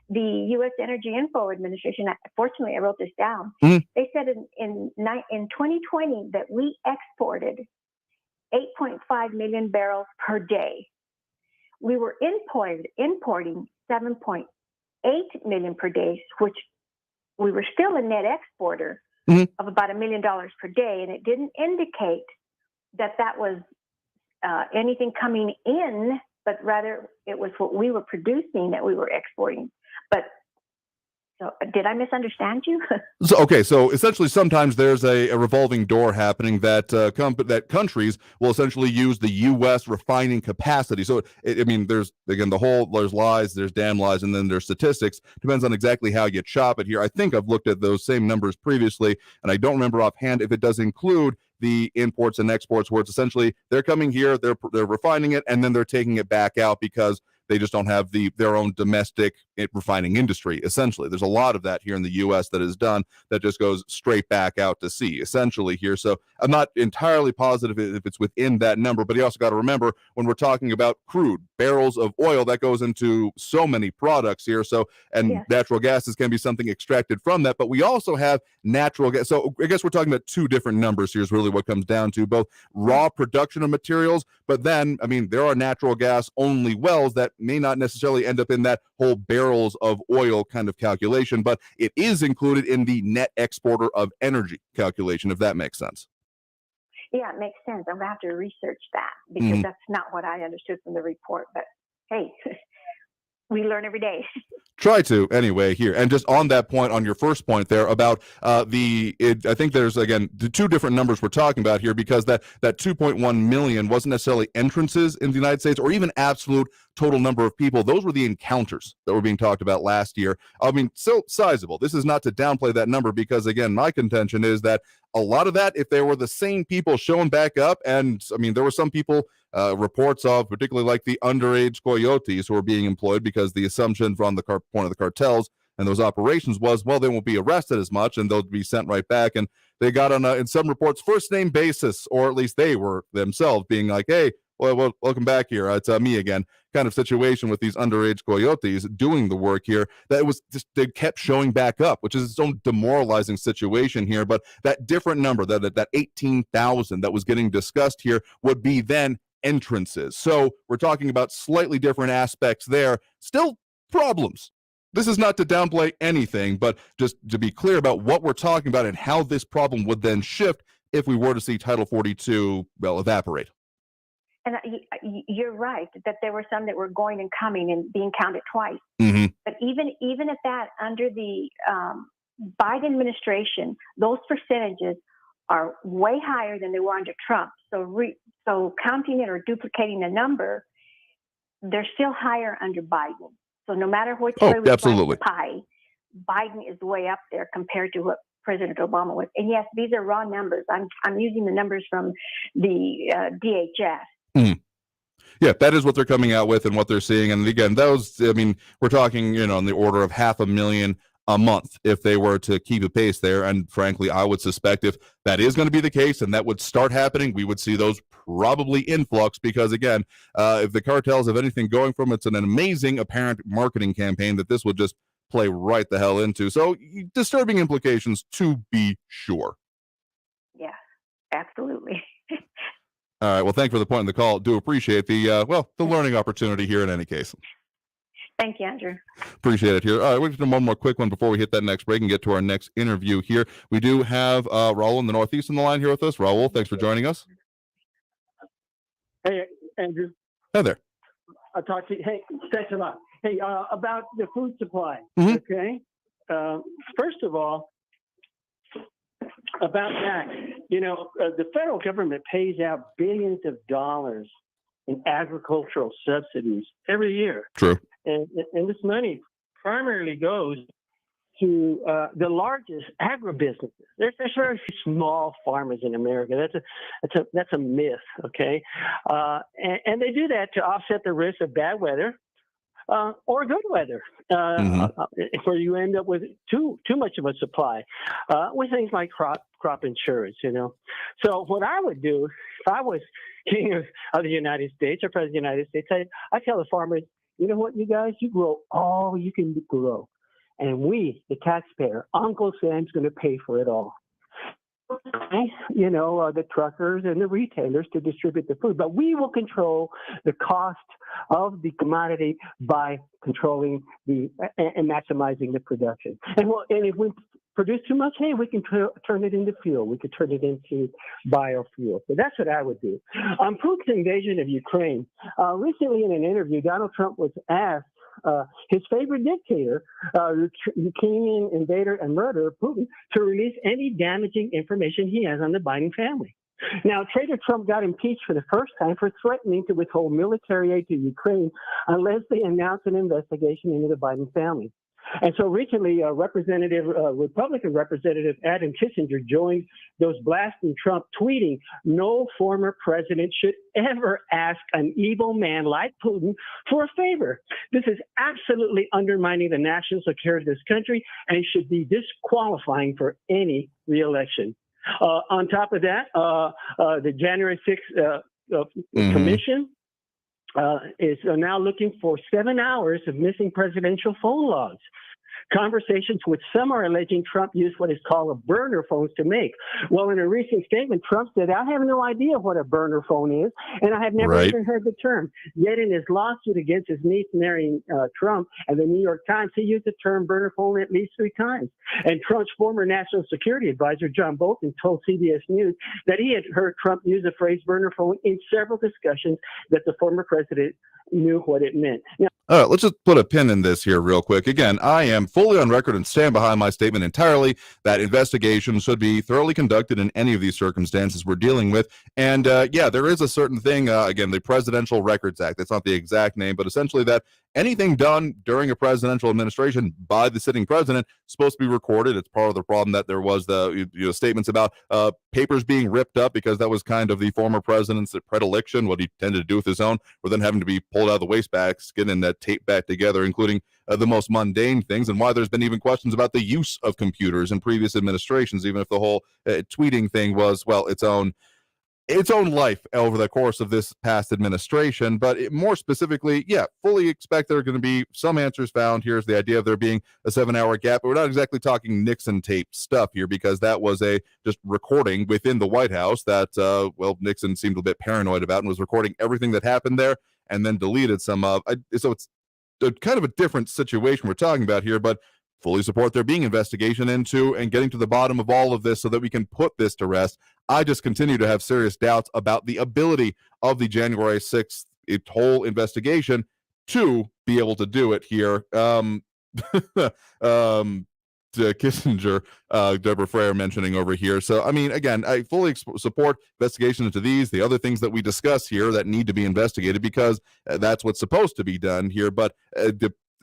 the U.S. Energy Info Administration, fortunately I wrote this down. They said in 2020 that we exported 8.5 million barrels per day. We were importing 7.8 million per day, which we were still a net exporter of about $1 million per day, and it didn't indicate that was anything coming in, but rather it was what we were producing that we were exporting. But so did I misunderstand you? So essentially, sometimes there's a revolving door happening that that countries will essentially use the U.S. refining capacity. So there's lies, there's damn lies, and then there's statistics. Depends on exactly how you chop it here. I think I've looked at those same numbers previously, and I don't remember offhand if it does include the imports and exports, where it's essentially they're coming here, they're refining it, and then they're taking it back out because they just don't have their own domestic refining industry. Essentially, there's a lot of that here in the U.S. that is done that just goes straight back out to sea, essentially here. So I'm not entirely positive if it's within that number, but you also got to remember when we're talking about crude, barrels of oil, that goes into so many products here. So, and natural gases can be something extracted from that, but we also have natural gas. So I guess we're talking about two different numbers here is really what comes down to, both raw production of materials, but then, there are natural gas only wells that may not necessarily end up in that whole barrels of oil kind of calculation, but it is included in the net exporter of energy calculation, if that makes sense. Yeah, it makes sense. I'm going to have to research that because that's not what I understood from the report. But hey, we learn every day. Try to anyway here. And just on that point, on your first point there about I think there's, again, the two different numbers we're talking about here, because that 2.1 million wasn't necessarily entrances in the United States or even absolute total number of people. Those were the encounters that were being talked about last year. Still sizable. This is not to downplay that number, because again, my contention is that a lot of that, if they were the same people showing back up, and there were some people, reports of particularly like the underage coyotes who were being employed, because the assumption from the point of the cartels and those operations was, well, they won't be arrested as much and they'll be sent right back. And they got on in some reports first name basis, or at least they were themselves being like, hey, well, welcome back here. It's me again, kind of situation with these underage coyotes doing the work here. That was just, they kept showing back up, which is its own demoralizing situation here. But that different number, that 18,000 that was getting discussed here, would be then entrances. So we're talking about slightly different aspects there. Still problems. This is not to downplay anything, but just to be clear about what we're talking about and how this problem would then shift if we were to see Title 42, evaporate. And you're right that there were some that were going and coming and being counted twice. But even at that, under the Biden administration, those percentages are way higher than they were under Trump. So counting it or duplicating the number, they're still higher under Biden. So no matter which way we slice the pie, Biden is way up there compared to what President Obama was. And yes, these are raw numbers. I'm using the numbers from the DHS. Yeah, that is what they're coming out with and what they're seeing. And again, those, we're talking, in the order of 500,000 a month if they were to keep a pace there. And frankly, I would suspect if that is going to be the case and that would start happening, we would see those probably influx, because again, if the cartels have anything going from it's an amazing apparent marketing campaign that this would just play right the hell into. So disturbing implications to be sure. Yeah, absolutely. All right. Well, thank you for the point in the call. Do appreciate the learning opportunity here in any case. Thank you, Andrew. Appreciate it here. All right, we're going to do one more quick one before we hit that next break and get to our next interview here. We do have Raul in the Northeast on the line here with us. Raul, thanks for joining us. Hey, Andrew. Hi there. I'll talk to you. Hey, thanks a lot. Hey, about the food supply, okay? First of all, about that, the federal government pays out billions of dollars in agricultural subsidies every year. True. And this money primarily goes to the largest agribusinesses. There's very small farmers in America. That's a myth, okay? And they do that to offset the risk of bad weather, or good weather, where you end up with too much of a supply, with things like crop insurance. So what I would do if I was king of the United States or president of the United States, I tell the farmers, you know what, you guys, you grow all you can grow, and we, the taxpayer, Uncle Sam's going to pay for it all. The truckers and the retailers to distribute the food, but we will control the cost of the commodity by controlling and maximizing the production. And if we produce too much, hey, we can turn it into fuel. We could turn it into biofuel. So that's what I would do. On Putin's invasion of Ukraine, recently in an interview, Donald Trump was asked his favorite dictator, Ukrainian invader and murderer, Putin, to release any damaging information he has on the Biden family. Now, Trader Trump got impeached for the first time for threatening to withhold military aid to Ukraine unless they announce an investigation into the Biden family. And so recently, Republican Representative Adam Kinzinger joined those blasting Trump, tweeting, "No former president should ever ask an evil man like Putin for a favor. This is absolutely undermining the national security of this country and should be disqualifying for any reelection." On top of that, the January 6th commission is now looking for 7 hours of missing presidential phone logs. Conversations which some are alleging Trump used what is called a burner phones to make. Well, in a recent statement, Trump said, "I have no idea what a burner phone is, and I have never even heard the term." Yet in his lawsuit against his niece marrying Trump and the New York Times, he used the term burner phone at least 3 times. And Trump's former national security advisor, John Bolton, told CBS News that he had heard Trump use the phrase burner phone in several discussions that the former president knew what it meant. Now, all right, let's just put a pin in this here real quick. Again, I am fully on record and stand behind my statement entirely that investigations should be thoroughly conducted in any of these circumstances we're dealing with. And there is a certain thing, again, the Presidential Records Act. That's not the exact name, but essentially that anything done during a presidential administration by the sitting president is supposed to be recorded. It's part of the problem that there was the statements about papers being ripped up because that was kind of the former president's predilection, what he tended to do with his own, or then having to be pulled out of the wastebasket and taped back together, including the most mundane things, and why there's been even questions about the use of computers in previous administrations, even if the whole tweeting thing was, well, its own life over the course of this past administration. But more specifically, fully expect there are going to be some answers found. Here's the idea of there being a 7-hour gap, but we're not exactly talking Nixon tape stuff here, because that was a just recording within the White House that, Nixon seemed a bit paranoid about and was recording everything that happened there and then deleted some of. So it's kind of a different situation we're talking about here, but fully support there being investigation into and getting to the bottom of all of this so that we can put this to rest. I just continue to have serious doubts about the ability of the January 6th whole investigation to be able to do it here. Kissinger, Deborah Frere mentioning over here. So, I mean, again, I fully support investigation into the other things that we discuss here that need to be investigated, because that's what's supposed to be done here. But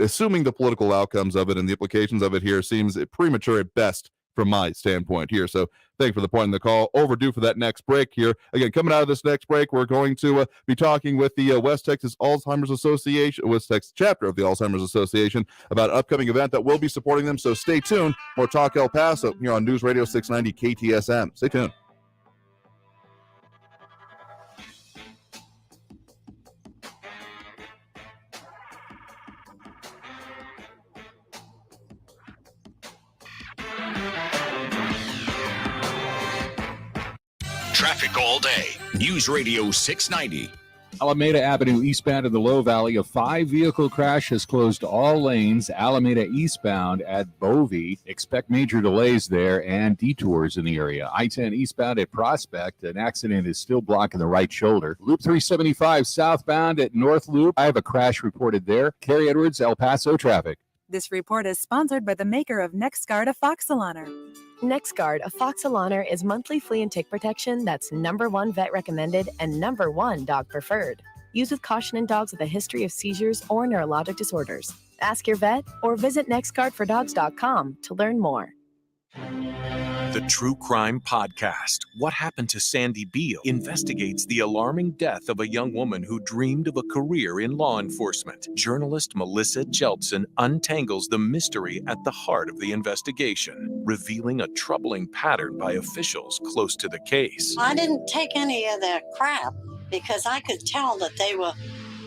assuming the political outcomes of it and the implications of it here seems premature at best from my standpoint here. So thank you for the point in the call. Overdue for that next break here. Again, coming out of this next break, we're going to be talking with the West Texas chapter of the Alzheimer's Association about an upcoming event that will be supporting them. So stay tuned. More Talk El Paso here on News Radio 690 KTSM. Stay tuned. Traffic all day. News Radio 690. Alameda Avenue eastbound in the Low Valley, a 5-vehicle crash has closed all lanes. Alameda eastbound at Bovey. Expect major delays there and detours in the area. I-10 eastbound at Prospect. An accident is still blocking the right shoulder. Loop 375 southbound at North Loop. I have a crash reported there. Carrie Edwards, El Paso traffic. This report is sponsored by the maker of NexGard Afoxolaner. NexGard Afoxolaner is monthly flea and tick protection that's #1 vet recommended and #1 dog preferred. Use with caution in dogs with a history of seizures or neurologic disorders. Ask your vet or visit nexguardfordogs.com to learn more. The True Crime Podcast, What Happened to Sandy Beale, investigates the alarming death of a young woman who dreamed of a career in law enforcement. Journalist Melissa Jeltsin untangles the mystery at the heart of the investigation, revealing a troubling pattern by officials close to the case. I didn't take any of that crap because I could tell that they were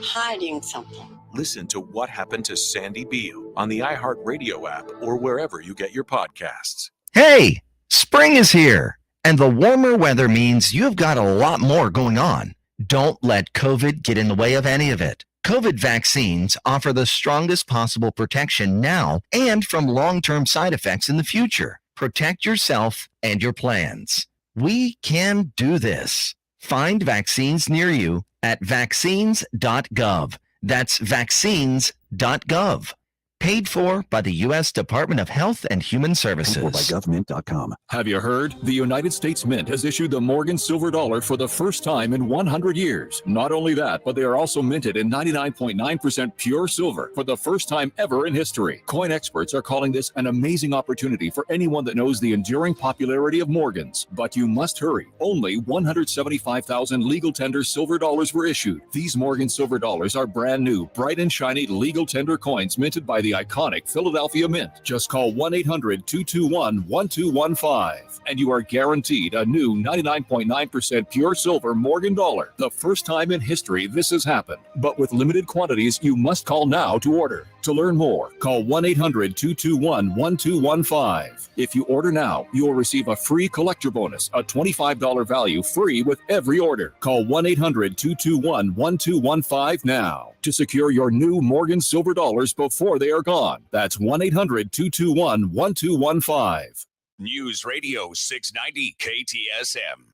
hiding something. Listen to What Happened to Sandy Beale on the iHeartRadio app or wherever you get your podcasts. Hey, spring is here, and the warmer weather means you've got a lot more going on. Don't let COVID get in the way of any of it. COVID vaccines offer the strongest possible protection now and from long-term side effects in the future. Protect yourself and your plans. We can do this. Find vaccines near you at vaccines.gov. That's vaccines.gov. Paid for by the U.S. Department of Health and Human Services. Paid for by government.com. Have you heard? The United States Mint has issued the Morgan Silver Dollar for the first time in 100 years. Not only that, but they are also minted in 99.9% pure silver for the first time ever in history. Coin experts are calling this an amazing opportunity for anyone that knows the enduring popularity of Morgans. But you must hurry. Only 175,000 legal tender silver dollars were issued. These Morgan Silver Dollars are brand new, bright and shiny legal tender coins minted by the iconic Philadelphia Mint. Just call 1-800-221-1215 and you are guaranteed a new 99.9% pure silver Morgan dollar. The first time in history this has happened, but with limited quantities, you must call now to order. To learn more, call 1-800-221-1215. If you order now, you will receive a free collector bonus, a $25 value free with every order. Call 1-800-221-1215 now to secure your new Morgan Silver Dollars before they are gone. That's 1-800-221-1215. News Radio 690 KTSM.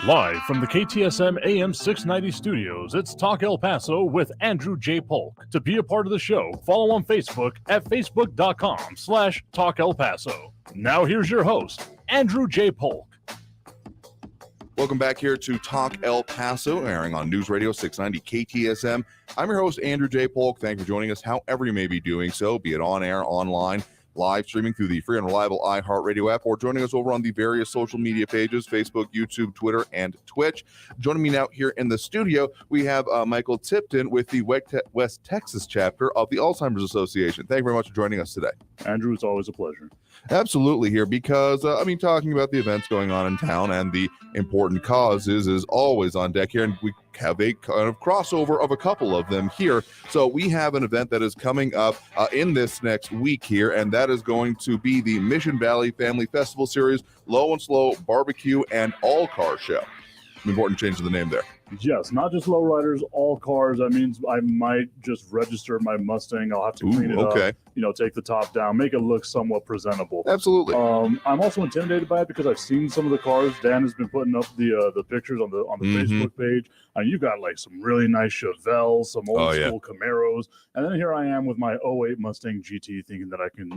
Live from the KTSM AM 690 studios, it's Talk El Paso with Andrew J. Polk. To be a part of the show, follow on Facebook at facebook.com/Talk El Paso. Now here's your host, Andrew J. Polk. Welcome back here to Talk El Paso, airing on News Radio 690 KTSM. I'm your host, Andrew J. Polk. Thank you for joining us, however you may be doing so, be it on air, online, live streaming through the free and reliable iHeartRadio app, or joining us over on the various social media pages, Facebook, YouTube, Twitter, and Twitch. Joining me now here in the studio, we have Michael Tipton with the West Texas chapter of the Alzheimer's Association. Thank you very much for joining us today. Andrew, it's always a pleasure. Absolutely here, because, talking about the events going on in town and the important causes is always on deck here, and we have a kind of crossover of a couple of them here. So we have an event that is coming up in this next week here, and that is going to be the Mission Valley Family Festival Series Low and Slow Barbecue and All Car Show. Important change of the name there. Yes, not just lowriders, all cars. That means I might just register my Mustang. I'll have to clean it up, take the top down, make it look somewhat presentable. Absolutely. I'm also intimidated by it because I've seen some of the cars. Dan has been putting up the pictures on the Facebook page. And you've got like some really nice Chevelles, some old school Camaros. And then here I am with my 08 Mustang GT thinking that I can,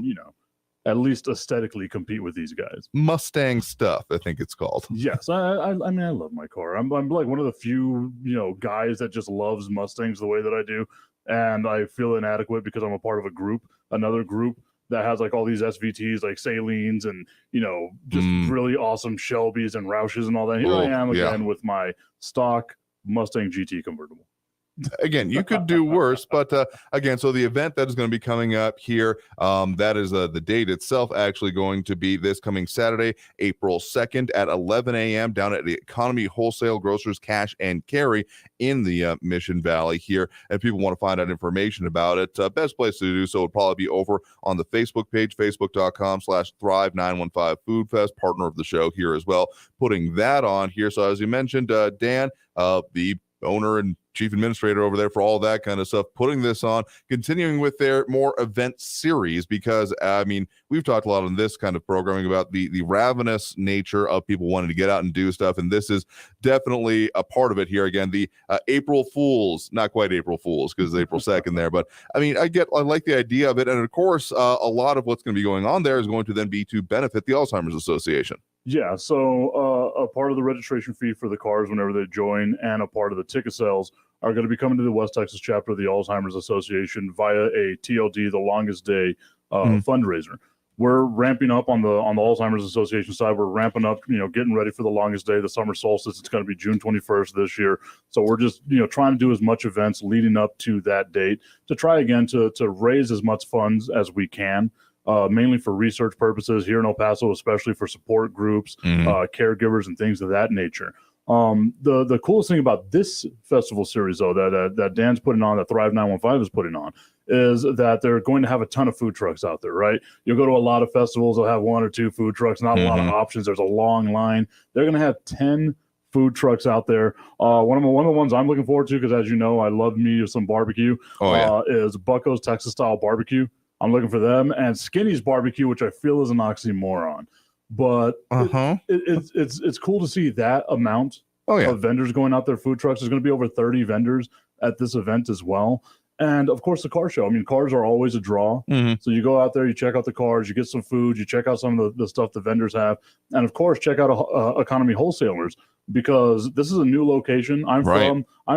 at least aesthetically compete with these guys. Mustang stuff, I think it's called. Yes, I mean, I love my car. I'm like one of the few, guys that just loves Mustangs the way that I do. And I feel inadequate because I'm a part of another group that has like all these SVTs, like Salines and, just really awesome Shelbys and Roushes and all that. Here I am again with my stock Mustang GT convertible. Again, you could do worse, but again, so the event that is going to be coming up here, that is the date itself actually going to be this coming Saturday, April 2nd at 11 a.m. down at the Economy Wholesale Grocers Cash and Carry in the Mission Valley here. And if people want to find out information about it, best place to do so would probably be over on the Facebook page, facebook.com/Thrive915 Food Fest, partner of the show here as well, putting that on here. So as you mentioned, Dan, the owner and chief administrator over there for all that kind of stuff, putting this on, continuing with their more event series, because we've talked a lot on this kind of programming about the ravenous nature of people wanting to get out and do stuff, and this is definitely a part of it here. Again, the April Fools, not quite April Fools because it's April 2nd there, but I like the idea of it, and of course a lot of what's going to be going on there is going to then be to benefit the Alzheimer's Association. Yeah, so a part of the registration fee for the cars whenever they join and a part of the ticket sales are going to be coming to the West Texas chapter of the Alzheimer's Association via a TLD, the longest day fundraiser. we're ramping up on the Alzheimer's Association side. We're ramping up, getting ready for the longest day, the summer solstice. It's going to be June 21st this year. So we're just, trying to do as much events leading up to that date to try again to raise as much funds as we can, mainly for research purposes here in El Paso, especially for support groups, caregivers, and things of that nature. The coolest thing about this festival series, though, that Dan's putting on, that Thrive 915 is putting on, is that they're going to have a ton of food trucks out there, right? You'll go to a lot of festivals, they'll have 1 or 2 food trucks, not a lot of options. There's a long line. They're going to have 10 food trucks out there. One of the ones I'm looking forward to, because as you know, I love me some barbecue, is Bucko's Texas Style Barbecue. I'm looking for them, and Skinny's Barbecue, which I feel is an oxymoron. But it's cool to see that amount of vendors going out there, food trucks. There's going to be over 30 vendors at this event as well. And of course, the car show. I mean, cars are always a draw. So you go out there, you check out the cars, you get some food, you check out some of the stuff the vendors have, and of course, check out Economy Wholesalers, because this is a new location. I'm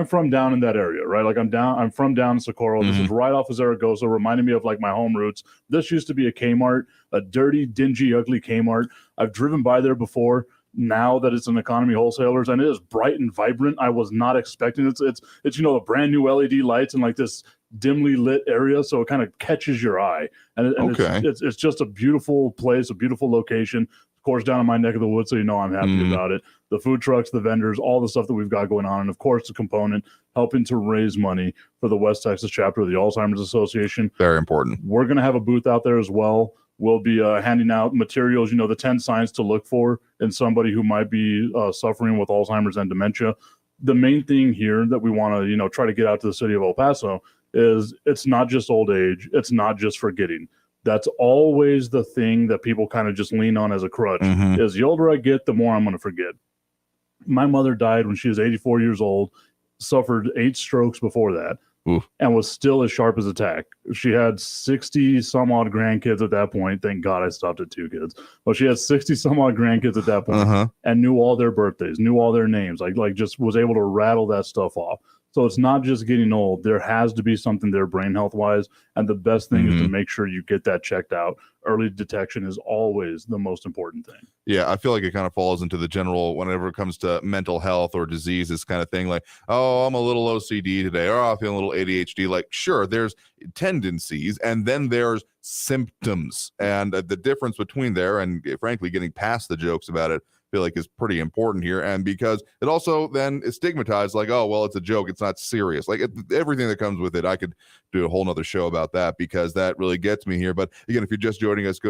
from down in that area, right? Like I'm from down in Socorro. This is right off of Zaragoza, reminding me of like my home roots. This used to be a Kmart, a dirty, dingy, ugly Kmart. I've driven by there before. Now that it's an Economy Wholesalers, and it is bright and vibrant. I was not expecting it's the brand new LED lights and like this dimly lit area, so it kind of catches your eye. And it's just a beautiful place, a beautiful location. Of course, down in my neck of the woods, so I'm happy about it. The food trucks, the vendors, all the stuff that we've got going on, and of course, the component helping to raise money for the West Texas chapter of the Alzheimer's Association. Very important. We're going to have a booth out there as well. We'll be handing out materials, the 10 signs to look for in somebody who might be suffering with Alzheimer's and dementia. The main thing here that we want to, try to get out to the city of El Paso is it's not just old age. It's not just forgetting. That's always the thing that people kind of just lean on as a crutch, is the older I get, the more I'm going to forget. My mother died when she was 84 years old, suffered 8 strokes before that. And was still as sharp as a tack. She had 60 some odd grandkids at that point. Thank God I stopped at 2 kids. But she had 60 some odd grandkids at that point, and knew all their birthdays, knew all their names, like just was able to rattle that stuff off. So it's not just getting old. There has to be something there brain health wise. And the best thing is to make sure you get that checked out. Early detection is always the most important thing. Yeah, I feel like it kind of falls into the general, whenever it comes to mental health or disease, this kind of thing, like, oh, I'm a little OCD today, or I'm feeling a little ADHD. Like, sure, there's tendencies, and then there's symptoms. And the difference between there and, frankly, getting past the jokes about it, I feel like is pretty important here. And because it also then is stigmatized, like, oh, well, it's a joke, it's not serious. Like everything that comes with it, I could do a whole nother show about that, because that really gets me here. But again, if you're just joining us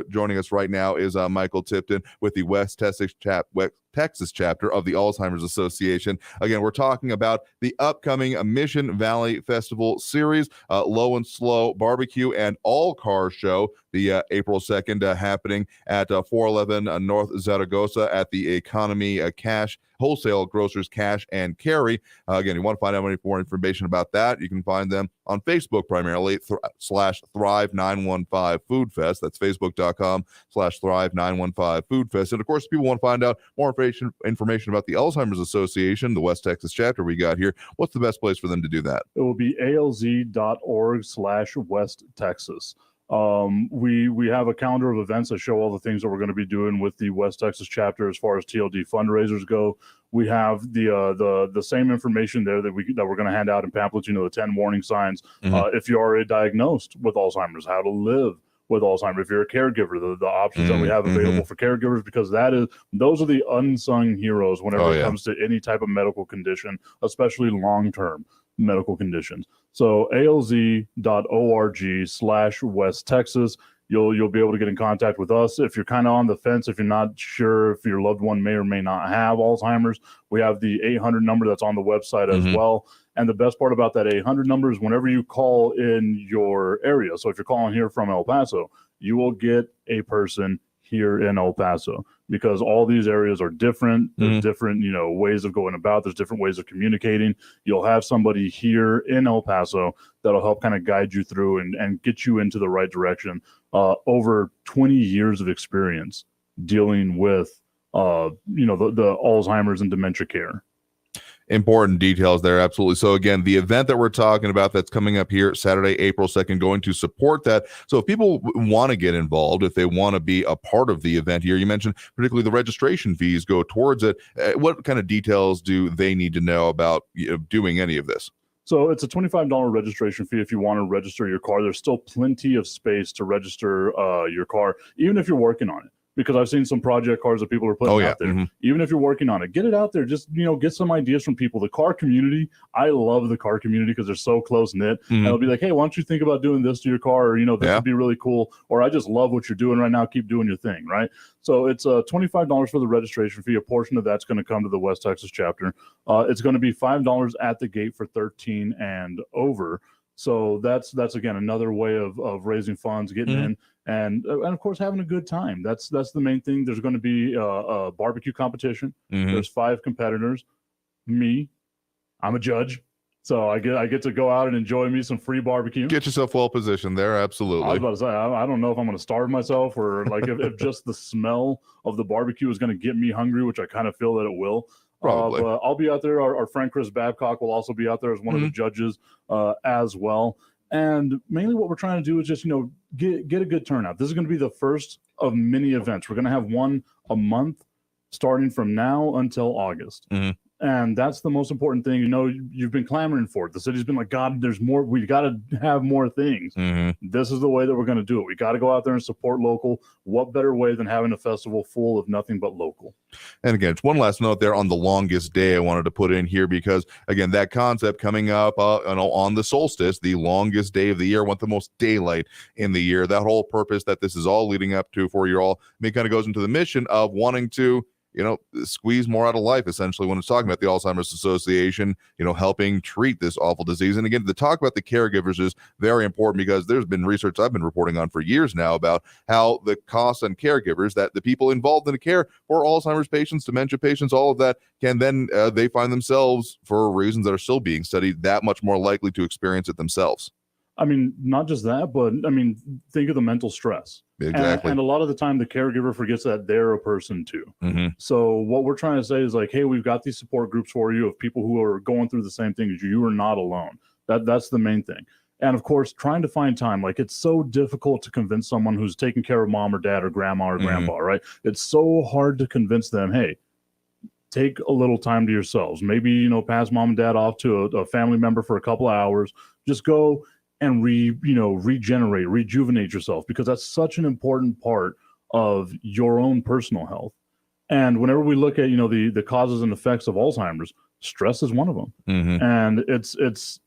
right now is Michael Tipton with the West Texas chapter of the Alzheimer's Association. Again, we're talking about the upcoming Mission Valley Festival series, Low and Slow Barbecue and All Car Show, the April 2nd, happening at 411 North Zaragoza at the Economy Cash Wholesale Grocers Cash and Carry. Again, you want to find out any more information about that, you can find them on Facebook primarily, /Thrive915 Food Fest. That's facebook.com/Thrive915 Food Fest. And of course, if people want to find out more information about the Alzheimer's Association, the West Texas chapter we got here, what's the best place for them to do that? It will be alz.org/West Texas. We have a calendar of events that show all the things that we're going to be doing with the West Texas chapter as far as TLD fundraisers go. We have the same information there that we're going to hand out in pamphlets. The 10 warning signs. If you're already diagnosed with Alzheimer's, how to live with Alzheimer's. If you're a caregiver, the options that we have available for caregivers, because those are the unsung heroes whenever it comes to any type of medical condition, especially long-term medical conditions. So alz.org/West Texas. You'll be able to get in contact with us. If you're kind of on the fence, if you're not sure if your loved one may or may not have Alzheimer's, we have the 800 number that's on the website as well. And the best part about that 800 number is whenever you call in your area. So if you're calling here from El Paso, you will get a person here in El Paso, because all these areas are different. There's different, ways of going about. There's different ways of communicating. You'll have somebody here in El Paso that'll help kind of guide you through and get you into the right direction. Over 20 years of experience dealing with, the Alzheimer's and dementia care. Important details there, absolutely. So again, the event that we're talking about that's coming up here Saturday, April 2nd, going to support that. So if people want to get involved, if they want to be a part of the event here, you mentioned particularly the registration fees go towards it. What kind of details do they need to know about doing any of this? So it's a $25 registration fee if you want to register your car. There's still plenty of space to register your car, even if you're working on it. Because I've seen some project cars that people are putting out there. Even if you're working on it, get it out there. Just, get some ideas from people. The car community, I love the car community because they're so close knit. And they'll be like, hey, why don't you think about doing this to your car? Or, this would be really cool. Or I just love what you're doing right now. Keep doing your thing, right? So it's $25 for the registration fee. A portion of that's going to come to the West Texas chapter. It's going to be $5 at the gate for 13 and over. So that's again another way of raising funds, getting in, and of course having a good time. That's the main thing. There's going to be a barbecue competition. There's 5 competitors. Me, I'm a judge, so I get to go out and enjoy me some free barbecue. Get yourself well positioned there, absolutely. I was about to say I don't know if I'm going to starve myself or like if just the smell of the barbecue is going to get me hungry, which I kind of feel that it will. Probably. I'll be out there. Our friend Chris Babcock will also be out there as one of the judges as well. And mainly what we're trying to do is just, get a good turnout. This is going to be the first of many events. We're going to have one a month starting from now until August. And that's the most important thing. You've been clamoring for it. The city's been like, God, there's more. We got to have more things. This is the way that we're going to do it. We got to go out there and support local. What better way than having a festival full of nothing but local? And again, it's one last note there on the longest day I wanted to put in here because, again, that concept coming up on the solstice, the longest day of the year, want the most daylight in the year. That whole purpose that this is all leading up to for you all, kind of goes into the mission of wanting to squeeze more out of life, essentially, when it's talking about the Alzheimer's Association, helping treat this awful disease. And again, the talk about the caregivers is very important because there's been research I've been reporting on for years now about how the costs on caregivers, that the people involved in the care for Alzheimer's patients, dementia patients, all of that can then they find themselves, for reasons that are still being studied, that much more likely to experience it themselves. I mean, not just that, but think of the mental stress. Exactly. And a lot of the time the caregiver forgets that they're a person too. So what we're trying to say is like, hey, we've got these support groups for you of people who are going through the same thing as you. You are not alone. That's the main thing. And of course, trying to find time, like it's so difficult to convince someone who's taking care of mom or dad or grandma or grandpa, right? It's so hard to convince them, hey, take a little time to yourselves. Maybe, pass mom and dad off to a family member for a couple of hours. Just go and regenerate, rejuvenate yourself, because that's such an important part of your own personal health. And whenever we look at, the causes and effects of Alzheimer's, stress is one of them. And it's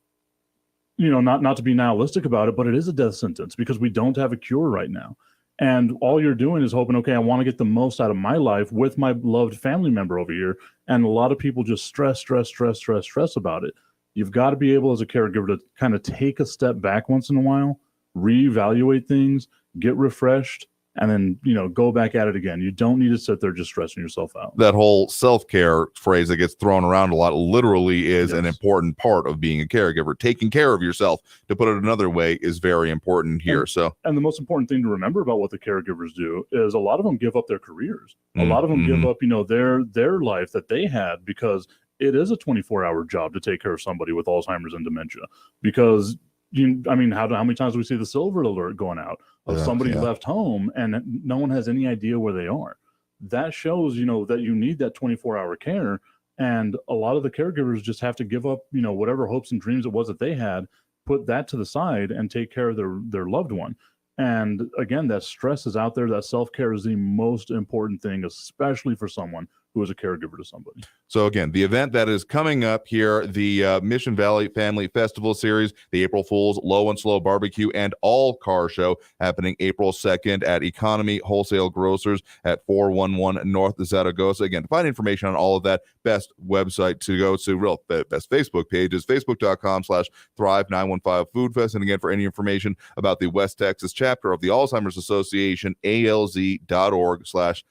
not to be nihilistic about it, but it is a death sentence because we don't have a cure right now. And all you're doing is hoping, okay, I want to get the most out of my life with my loved family member over here. And a lot of people just stress about it. You've got to be able as a caregiver to kind of take a step back once in a while, reevaluate things, get refreshed, and then, go back at it again. You don't need to sit there just stressing yourself out. That whole self-care phrase that gets thrown around a lot literally is an important part of being a caregiver. Taking care of yourself, to put it another way, is very important here. And the most important thing to remember about what the caregivers do is a lot of them give up their careers. A lot of them give up, their life that they had, because it is a 24-hour job to take care of somebody with Alzheimer's and dementia. Because how many times do we see the silver alert going out of somebody left home and no one has any idea where they are? That shows, that you need that 24-hour care. And a lot of the caregivers just have to give up, whatever hopes and dreams it was that they had, put that to the side and take care of their loved one. And again, that stress is out there. That self-care is the most important thing, especially for someone who is a caregiver to somebody. So again, the event that is coming up here, the Mission Valley Family Festival Series, the April Fool's Low and Slow Barbecue and All Car Show, happening April 2nd at Economy Wholesale Grocers at 411 North Zaragoza. Again, to find information on all of that, best website to go to, best Facebook page is facebook.com/Thrive915 Food Fest. And again, for any information about the West Texas chapter of the Alzheimer's Association, alz.org/West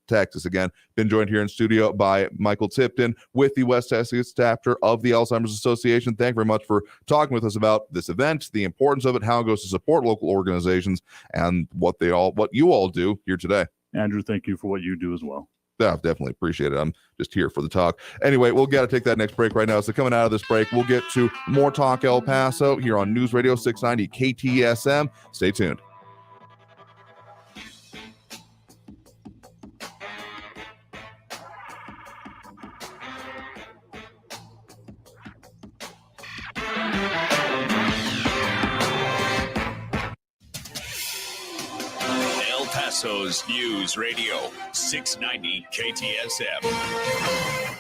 Texas. Again, been joined here in studio by Michael Tipton with the West Texas chapter of the Alzheimer's Association. Thank you very much for talking with us about this event, the importance of it, how it goes to support local organizations, and what you all do here today. Andrew, thank you for what you do as well. Yeah, definitely appreciate it. I'm just here for the talk. Anyway, we'll got to take that next break right now. So coming out of this break, we'll get to more Talk El Paso here on News Radio 690 KTSM. Stay tuned. El Paso's News Radio 690 KTSM.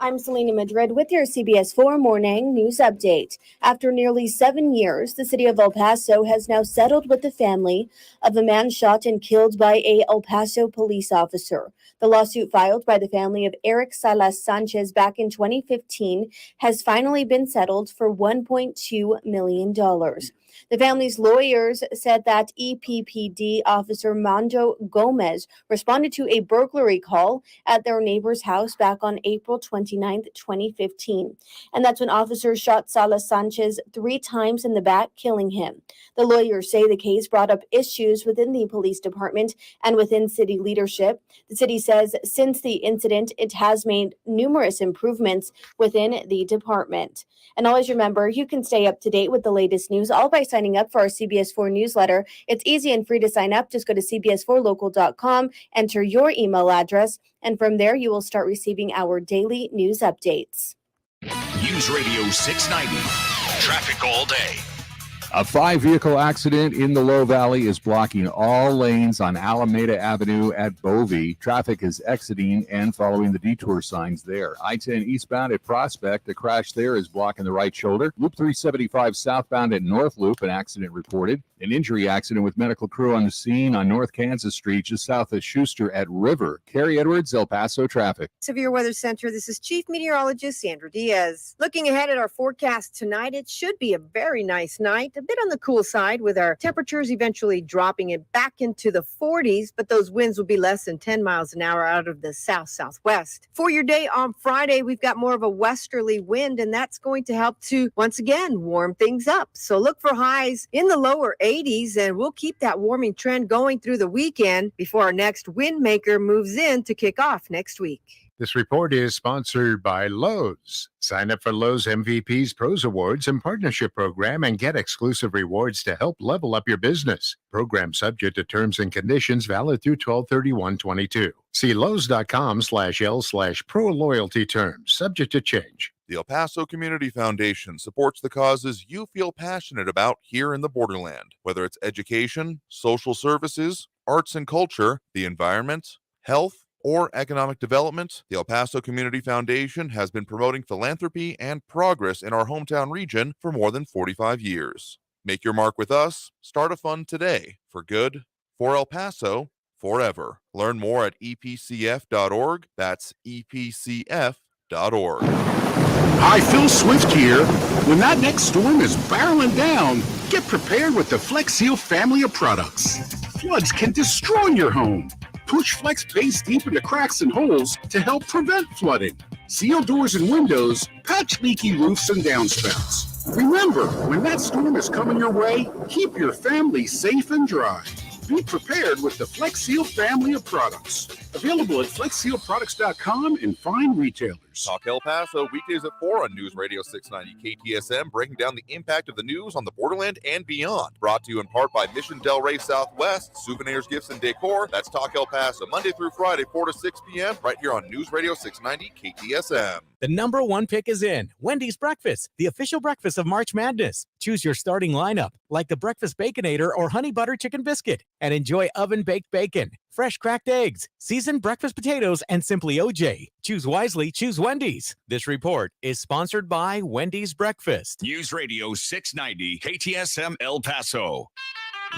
I'm Selena Madrid with your CBS 4 Morning News Update. After nearly 7 years, the city of El Paso has now settled with the family of a man shot and killed by a El Paso police officer. The lawsuit filed by the family of Eric Salas Sanchez back in 2015 has finally been settled for $1.2 million. The family's lawyers said that EPPD officer Mando Gomez responded to a burglary call at their neighbor's house back on April 29, 2015. And that's when officers shot Salas Sanchez 3 times in the back, killing him. The lawyers say the case brought up issues within the police department and within city leadership. The city says since the incident, it has made numerous improvements within the department. And always remember, you can stay up to date with the latest news all by signing up for our CBS 4 newsletter. It's easy and free to sign up. Just go to cbs4local.com, enter your email address, and from there you will start receiving our daily news updates. News Radio 690. Traffic all day. A 5-vehicle accident in the Low Valley is blocking all lanes on Alameda Avenue at Bovee. Traffic is exiting and following the detour signs there. I-10 eastbound at Prospect, a crash there is blocking the right shoulder. Loop 375 southbound at North Loop, an accident reported. An injury accident with medical crew on the scene on North Kansas Street, just south of Schuster at River. Carrie Edwards, El Paso traffic. Severe Weather Center, this is Chief Meteorologist Sandra Diaz. Looking ahead at our forecast tonight, it should be a very nice night. A bit on the cool side with our temperatures eventually dropping it back into the 40s, but those winds will be less than 10 miles an hour out of the south-southwest. For your day on Friday, we've got more of a westerly wind, and that's going to help to, once again, warm things up. So look for highs in the lower 80s, and we'll keep that warming trend going through the weekend before our next wind maker moves in to kick off next week. This report is sponsored by Lowe's. Sign up for Lowe's MVP's Pros Awards and Partnership Program and get exclusive rewards to help level up your business. Program subject to terms and conditions, valid through 12/31/22. See Lowe's.com/L/Pro Loyalty terms, subject to change. The El Paso Community Foundation supports the causes you feel passionate about here in the borderland, whether it's education, social services, arts and culture, the environment, health, or economic development. The El Paso Community Foundation has been promoting philanthropy and progress in our hometown region for more than 45 years. Make your mark with us. Start a fund today for good, for El Paso, forever. Learn more at epcf.org. That's epcf.org. Hi, Phil Swift here. When that next storm is barreling down, get prepared with the Flex Seal family of products. Floods can destroy your home. Push Flex base deep into cracks and holes to help prevent flooding. Seal doors and windows, patch leaky roofs and downspouts. Remember, when that storm is coming your way, keep your family safe and dry. Be prepared with the Flex Seal family of products. Available at flexsealproducts.com and fine retailers. Talk El Paso, weekdays at 4 on News Radio 690 KTSM, breaking down the impact of the news on the borderland and beyond. Brought to you in part by Mission Del Rey Southwest, Souvenirs, Gifts, and Decor. That's Talk El Paso, Monday through Friday, 4 to 6 p.m., right here on News Radio 690 KTSM. The number one pick is in. Wendy's Breakfast, the official breakfast of March Madness. Choose your starting lineup, like the Breakfast Baconator or Honey Butter Chicken Biscuit, and enjoy oven-baked bacon, fresh cracked eggs, seasoned breakfast potatoes, and Simply OJ. Choose wisely, choose Wendy's. This report is sponsored by Wendy's Breakfast. News Radio 690 KTSM El Paso.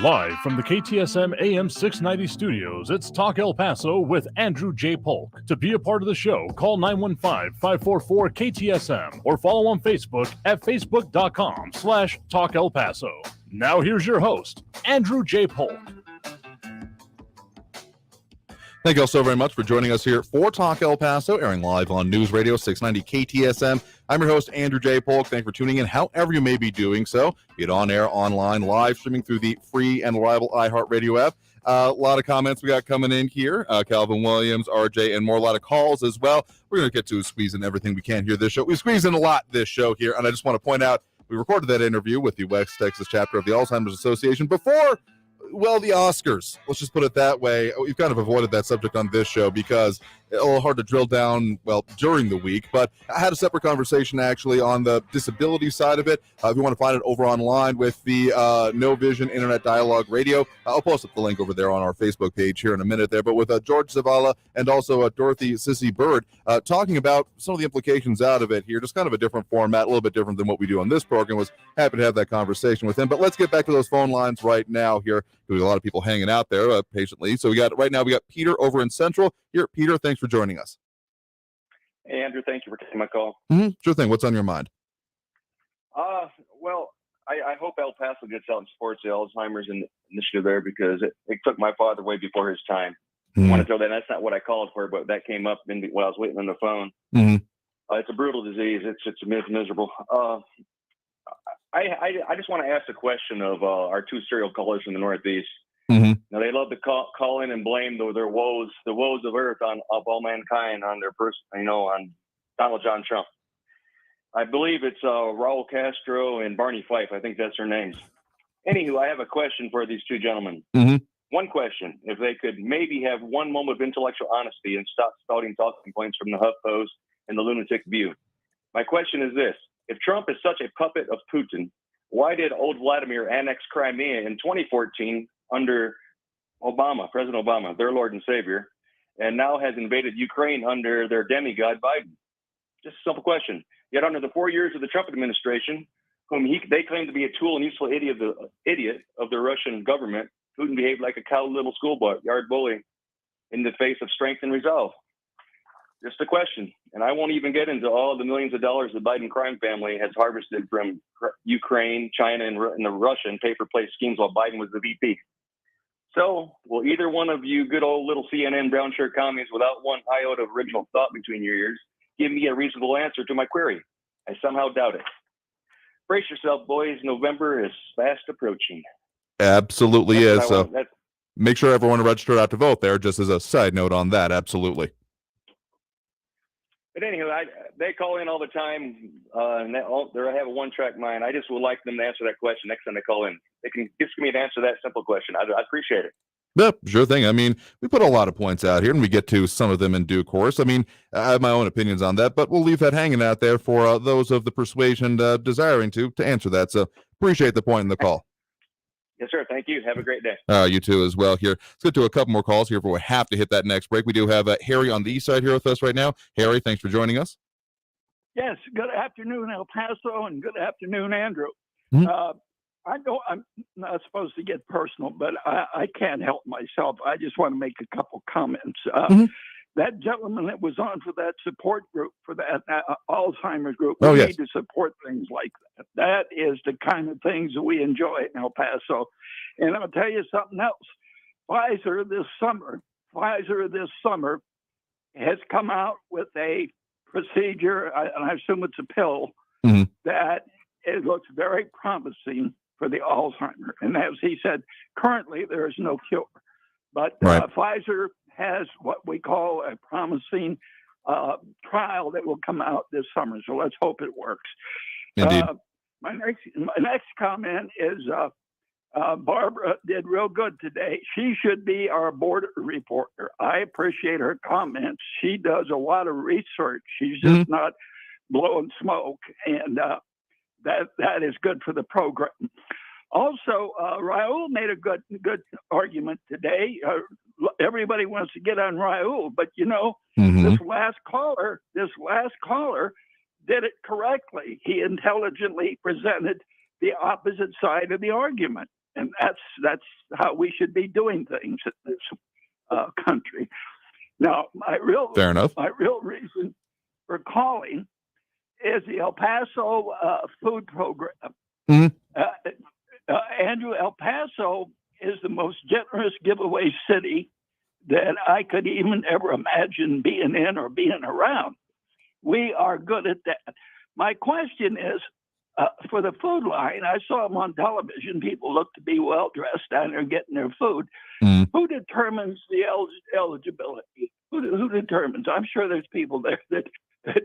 Live from the KTSM AM 690 studios, it's Talk El Paso with Andrew J. Polk. To be a part of the show, call 915-544-KTSM or follow on Facebook at facebook.com/Talk El Paso. Now here's your host, Andrew J. Polk. Thank you all so very much for joining us here for Talk El Paso, airing live on News Radio 690 KTSM. I'm your host, Andrew J. Polk. Thank you for tuning in, however you may be doing so, be it on air, online, live, streaming through the free and reliable iHeartRadio app, A lot of comments we got coming in here. Calvin Williams, RJ, and more. A lot of calls as well. We're going to get to squeezing everything we can here this show. We squeeze in a lot this show here, and I just want to point out we recorded that interview with the West Texas chapter of the Alzheimer's Association before, well, the Oscars. Let's just put it that way. We've kind of avoided that subject on this show because it's a little hard to drill down, well, during the week. But I had a separate conversation, actually, on the disability side of it. If you want to find it over online with the No Vision Internet Dialogue Radio, I'll post up the link over there on our Facebook page here in a minute there. But with George Zavala and also Dorothy Sissy Bird talking about some of the implications out of it here, just kind of a different format, a little bit different than what we do on this program. Was happy to have that conversation with him. But let's get back to those phone lines right now here. There's a lot of people hanging out there patiently. So we got Peter over in Central. Here, Peter, thanks for joining us. Hey, Andrew, thank you for taking my call. Sure thing. What's on your mind? Well, I hope El Paso gets out and supports the Alzheimer's initiative there because it took my father way before his time. I want to throw that. That's not what I called for, but that came up while I was waiting on the phone. It's a brutal disease. It's miserable. I just want to ask a question of our two serial killers in the Northeast. Now they love to call in and blame the woes of Earth of all mankind on their person, on Donald John Trump. I believe it's Raul Castro and Barney Fife. I think that's their names. Anywho, I have a question for these two gentlemen. One question: if they could maybe have one moment of intellectual honesty and stop spouting talking points from the HuffPost and the Lunatic View. My question is this: if Trump is such a puppet of Putin, why did old Vladimir annex Crimea in 2014 under President Obama, their Lord and Savior, and now has invaded Ukraine under their demigod Biden? Just a simple question. Yet under the 4 years of the Trump administration, whom they claim to be a tool and useful idiot of the Russian government, Putin behaved like a cowed little schoolyard bully in the face of strength and resolve. Just a question. And I won't even get into all the millions of dollars the Biden crime family has harvested from Ukraine, China, and the Russian paper play schemes while Biden was the VP. So will either one of you good old little CNN brown shirt commies without one iota of original thought between your ears give me a reasonable answer to my query? I somehow doubt it. Brace yourself, boys. November is fast approaching. Absolutely is. So make sure everyone registered out to vote there, just as a side note on that. Absolutely. But anyway, they call in all the time, and they have a one-track mind. I just would like them to answer that question next time they call in. They can just give me an answer to that simple question. I appreciate it. Yep, sure thing. I mean, we put a lot of points out here, and we get to some of them in due course. I mean, I have my own opinions on that, but we'll leave that hanging out there for those of the persuasion desiring to answer that. So appreciate the point in the call. Yes, sir. Thank you. Have a great day. You too as well here. Let's get to a couple more calls here before we have to hit that next break. We do have Harry on the east side here with us right now. Harry, thanks for joining us. Yes, good afternoon, El Paso, and good afternoon, Andrew. I know I'm not supposed to get personal, but I can't help myself. I just want to make a couple comments. That gentleman that was on for that support group, for that Alzheimer's group, we need to support things like that. That is the kind of things that we enjoy in El Paso. And I'll tell you something else. Pfizer this summer has come out with a procedure, and I assume it's a pill, that it looks very promising for the Alzheimer. And as he said, currently there is no cure. But Pfizer has what we call a promising trial that will come out this summer. So let's hope it works. Indeed. My next comment is Barbara did real good today. She should be our border reporter. I appreciate her comments. She does a lot of research. She's just not blowing smoke, and that is good for the program. Also, Raul made a good argument today. Everybody wants to get on Raul, but this last caller did it correctly. He intelligently presented the opposite side of the argument, and that's how we should be doing things in this country. Now, my real reason for calling is the El Paso food program. Andrew, El Paso is the most generous giveaway city that I could even ever imagine being in or being around. We are good at that. My question is, for the food line, I saw them on television. People look to be well dressed down there getting their food. Who determines the eligibility? Who determines? I'm sure there's people there that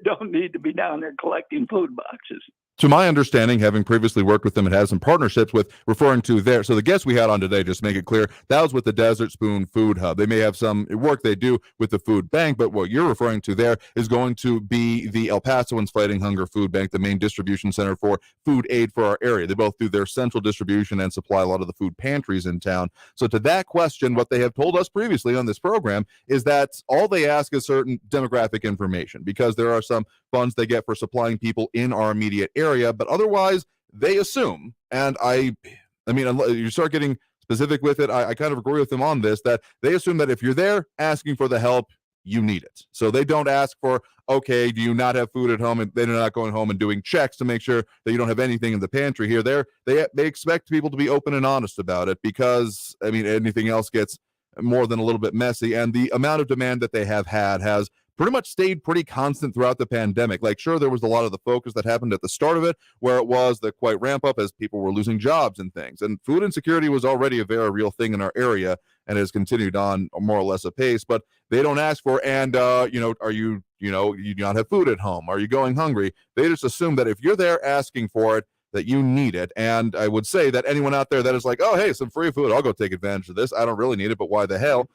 don't need to be down there collecting food boxes. To my understanding, having previously worked with them and had some partnerships with referring to their, so the guest we had on today, just to make it clear, that was with the Desert Spoon Food Hub. They may have some work they do with the food bank, but what you're referring to there is going to be the El Pasoans Fighting Hunger Food Bank, the main distribution center for food aid for our area. They both do their central distribution and supply a lot of the food pantries in town. So to that question, what they have told us previously on this program is that all they ask is certain demographic information, because there are some funds they get for supplying people in our immediate area, but otherwise they assume, and I mean, you start getting specific with it, I kind of agree with them on this, that they assume that if you're there asking for the help, you need it. So they don't ask for, okay, do you not have food at home? And they're not going home and doing checks to make sure that you don't have anything in the pantry here. They expect people to be open and honest about it, because, I mean, anything else gets more than a little bit messy. And the amount of demand that they have had has pretty much stayed pretty constant throughout the pandemic. Like, sure, there was a lot of the focus that happened at the start of it, where it was the quite ramp up as people were losing jobs and things. And food insecurity was already a very real thing in our area and has continued on more or less apace. But they don't ask for, and, are you, you do not have food at home? Are you going hungry? They just assume that if you're there asking for it, that you need it. And I would say that anyone out there that is like, oh, hey, some free food, I'll go take advantage of this. I don't really need it, but why the hell?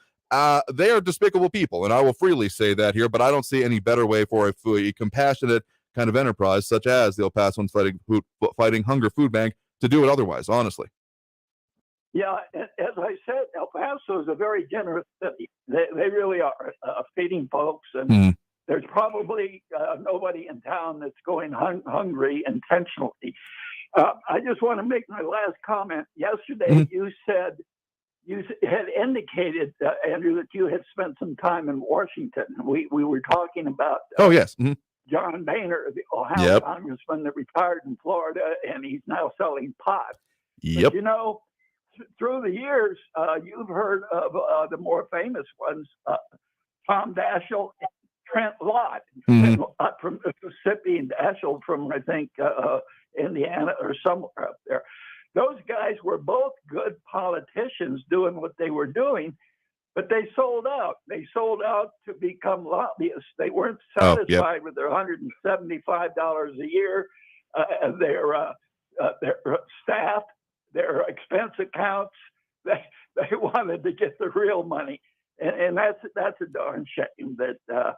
They are despicable people, and I will freely say that here, but I don't see any better way for a compassionate kind of enterprise, such as the El Pasoans Fighting Hunger Food Bank, to do it otherwise, honestly. Yeah, as I said, El Paso is a very generous city. They really are feeding folks, and there's probably nobody in town that's going hungry intentionally. I just want to make my last comment. Yesterday, you said, you had indicated, Andrew, that you had spent some time in Washington. We were talking about John Boehner, the Ohio congressman that retired in Florida, and he's now selling pot. But, through the years, you've heard of the more famous ones, Tom Daschle and Trent Lott, from Mississippi, and Daschle from, I think, Indiana or somewhere up there. Those guys were both good politicians doing what they were doing, but they sold out. They sold out to become lobbyists. They weren't satisfied with their $175 a year, their staff, their expense accounts. They wanted to get the real money, and that's a darn shame. That I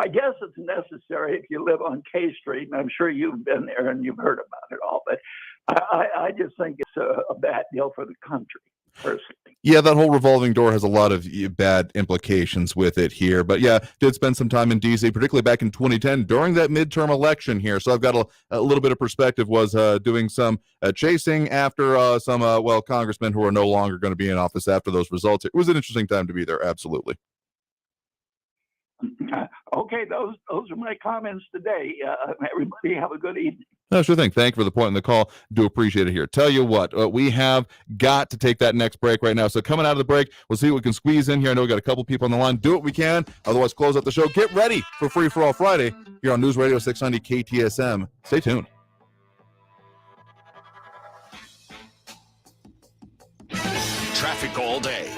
guess it's necessary if you live on K Street, and I'm sure you've been there and you've heard about it all. But I just think it's a bad deal for the country, personally. Yeah, that whole revolving door has a lot of bad implications with it here. But yeah, did spend some time in D.C., particularly back in 2010 during that midterm election here. So I've got a little bit of perspective, was doing some chasing after some congressmen who are no longer going to be in office after those results. It was an interesting time to be there, absolutely. Okay, those are my comments today. Everybody have a good evening. No, sure thing. Thank you for the point in the call. Do appreciate it here. Tell you what, we have got to take that next break right now. So coming out of the break, we'll see what we can squeeze in here. I know we got a couple people on the line. Do what we can. Otherwise, close out the show. Get ready for Free For All Friday here on News Radio 690 KTSM. Stay tuned. Traffic all day.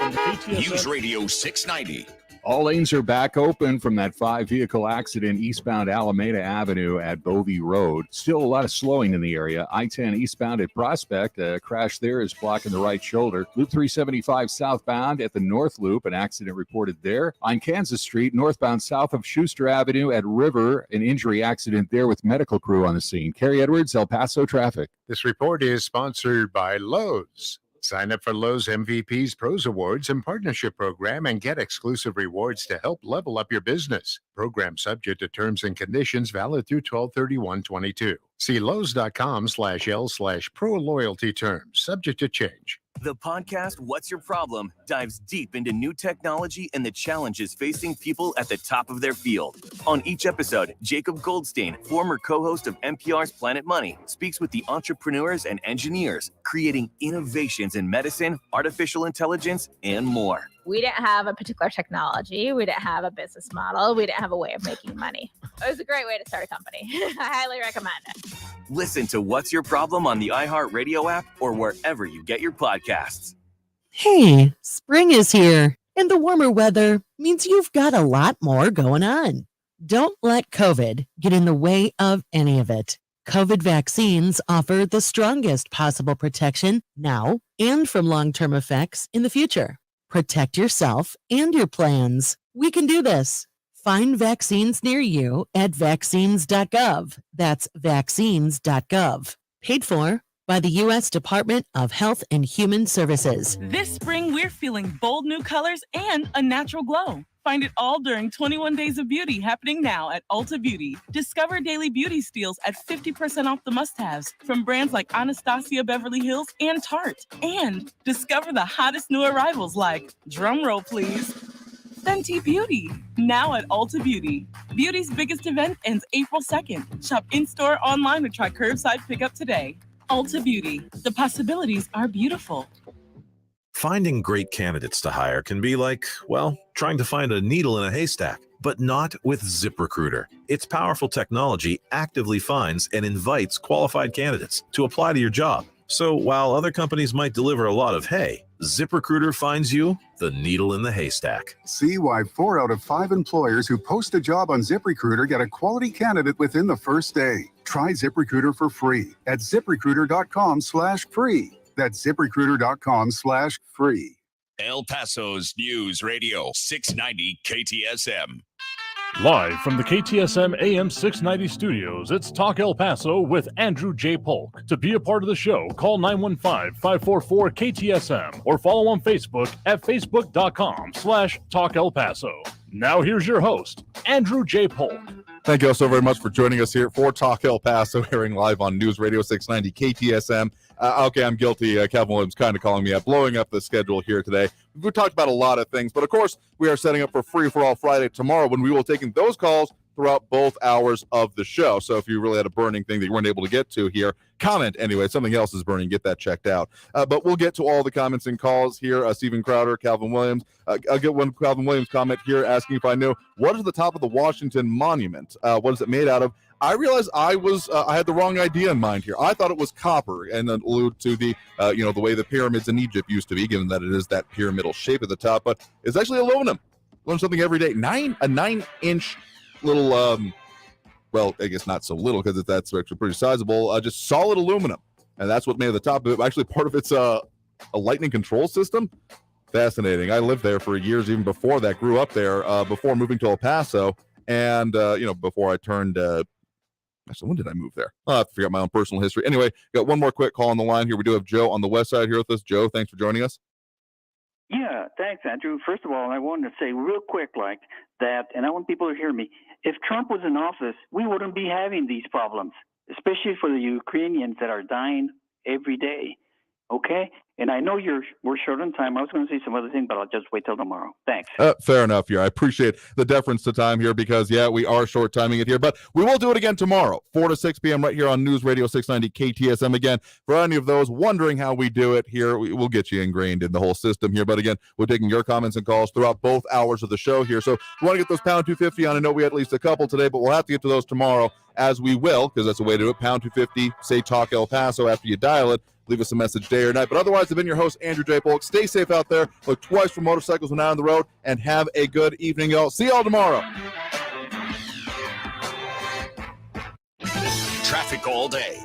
News Radio 690. All lanes are back open from that 5-vehicle accident eastbound Alameda Avenue at Bovey Road. Still a lot of slowing in the area. I-10 eastbound at Prospect. A crash there is blocking the right shoulder. Loop 375 southbound at the North Loop. An accident reported there. On Kansas Street, northbound south of Schuster Avenue at River. An injury accident there with medical crew on the scene. Kerry Edwards, El Paso Traffic. This report is sponsored by Lowe's. Sign up for Lowe's MVP's Pros Awards and Partnership Program and get exclusive rewards to help level up your business. Program subject to terms and conditions, valid through 12/31/22. See Lowe's.com/L/Pro Loyalty terms, subject to change. The podcast, What's Your Problem?, dives deep into new technology and the challenges facing people at the top of their field. On each episode, Jacob Goldstein, former co-host of NPR's Planet Money, speaks with the entrepreneurs and engineers creating innovations in medicine, artificial intelligence, and more. We didn't have a particular technology. We didn't have a business model. We didn't have a way of making money. It was a great way to start a company. I highly recommend it. Listen to What's Your Problem on the iHeartRadio app or wherever you get your podcasts. Hey, spring is here, and the warmer weather means you've got a lot more going on. Don't let COVID get in the way of any of it. COVID vaccines offer the strongest possible protection now and from long-term effects in the future. Protect yourself and your plans. We can do this. Find vaccines near you at vaccines.gov. That's vaccines.gov. Paid for by the U.S. Department of Health and Human Services. This spring, we're feeling bold new colors and a natural glow. Find it all during 21 Days of Beauty happening now at Ulta Beauty. Discover daily beauty steals at 50% off the must-haves from brands like Anastasia Beverly Hills and Tarte. And discover the hottest new arrivals like, drumroll please, Fenty Beauty, now at Ulta Beauty. Beauty's biggest event ends April 2nd. Shop in-store, online, or try curbside pickup today. Ulta Beauty, the possibilities are beautiful. Finding great candidates to hire can be like, well, trying to find a needle in a haystack, but not with ZipRecruiter. Its powerful technology actively finds and invites qualified candidates to apply to your job. So while other companies might deliver a lot of hay, ZipRecruiter finds you the needle in the haystack. See why 4 out of 5 employers who post a job on ZipRecruiter get a quality candidate within the first day. Try ZipRecruiter for free at ZipRecruiter.com/free. That's ZipRecruiter.com/free. El Paso's News Radio 690 KTSM. Live from the KTSM AM 690 studios, it's Talk El Paso with Andrew J. Polk. To be a part of the show, call 915-544-KTSM or follow on Facebook at facebook.com/Talk El Paso. Now here's your host, Andrew J. Polk. Thank you all so very much for joining us here for Talk El Paso, airing live on News Radio 690 KTSM. Okay, I'm guilty. Calvin Williams kind of calling me out, blowing up the schedule here today. We've talked about a lot of things, but of course, we are setting up for Free for All Friday tomorrow when we will take in those calls throughout both hours of the show. So if you really had a burning thing that you weren't able to get to here, comment anyway. Something else is burning. Get that checked out. But we'll get to all the comments and calls here. Stephen Crowder, Calvin Williams. I'll get one Calvin Williams comment here asking if I knew what is the top of the Washington Monument? What is it made out of? I realized I had the wrong idea in mind here. I thought it was copper, and then allude to the the way the pyramids in Egypt used to be, given that it is that pyramidal shape at the top. But it's actually aluminum. Learn something every day. A 9-inch little, well, I guess not so little because that's actually pretty sizable. Just solid aluminum, and that's what made the top of it. Actually, part of it's a lightning control system. Fascinating. I lived there for years, even before that. Grew up there before moving to El Paso, and before I turned. Actually, when did I move there? I have to figure out my own personal history. Anyway, got one more quick call on the line here. We do have Joe on the west side here with us. Joe, thanks for joining us. Yeah, thanks, Andrew. First of all, I wanted to say real quick like that, and I want people to hear me. If Trump was in office, we wouldn't be having these problems, especially for the Ukrainians that are dying every day. Okay? And I know we're short on time. I was going to say some other thing, but I'll just wait till tomorrow. Thanks. Fair enough here. I appreciate the deference to time here because, yeah, we are short timing it here. But we will do it again tomorrow, 4 to 6 p.m. right here on News Radio 690 KTSM. Again, for any of those wondering how we do it here, we'll get you ingrained in the whole system here. But again, we're taking your comments and calls throughout both hours of the show here. So if you want to get those pound 250 on, I know we had at least a couple today, but we'll have to get to those tomorrow as we will, because that's the way to do it. Pound 250, say Talk El Paso after you dial it. Leave us a message day or night. But otherwise, I've been your host, Andrew J. Polk. Stay safe out there. Look twice for motorcycles when out on the road. And have a good evening, y'all. See y'all tomorrow. Traffic all day.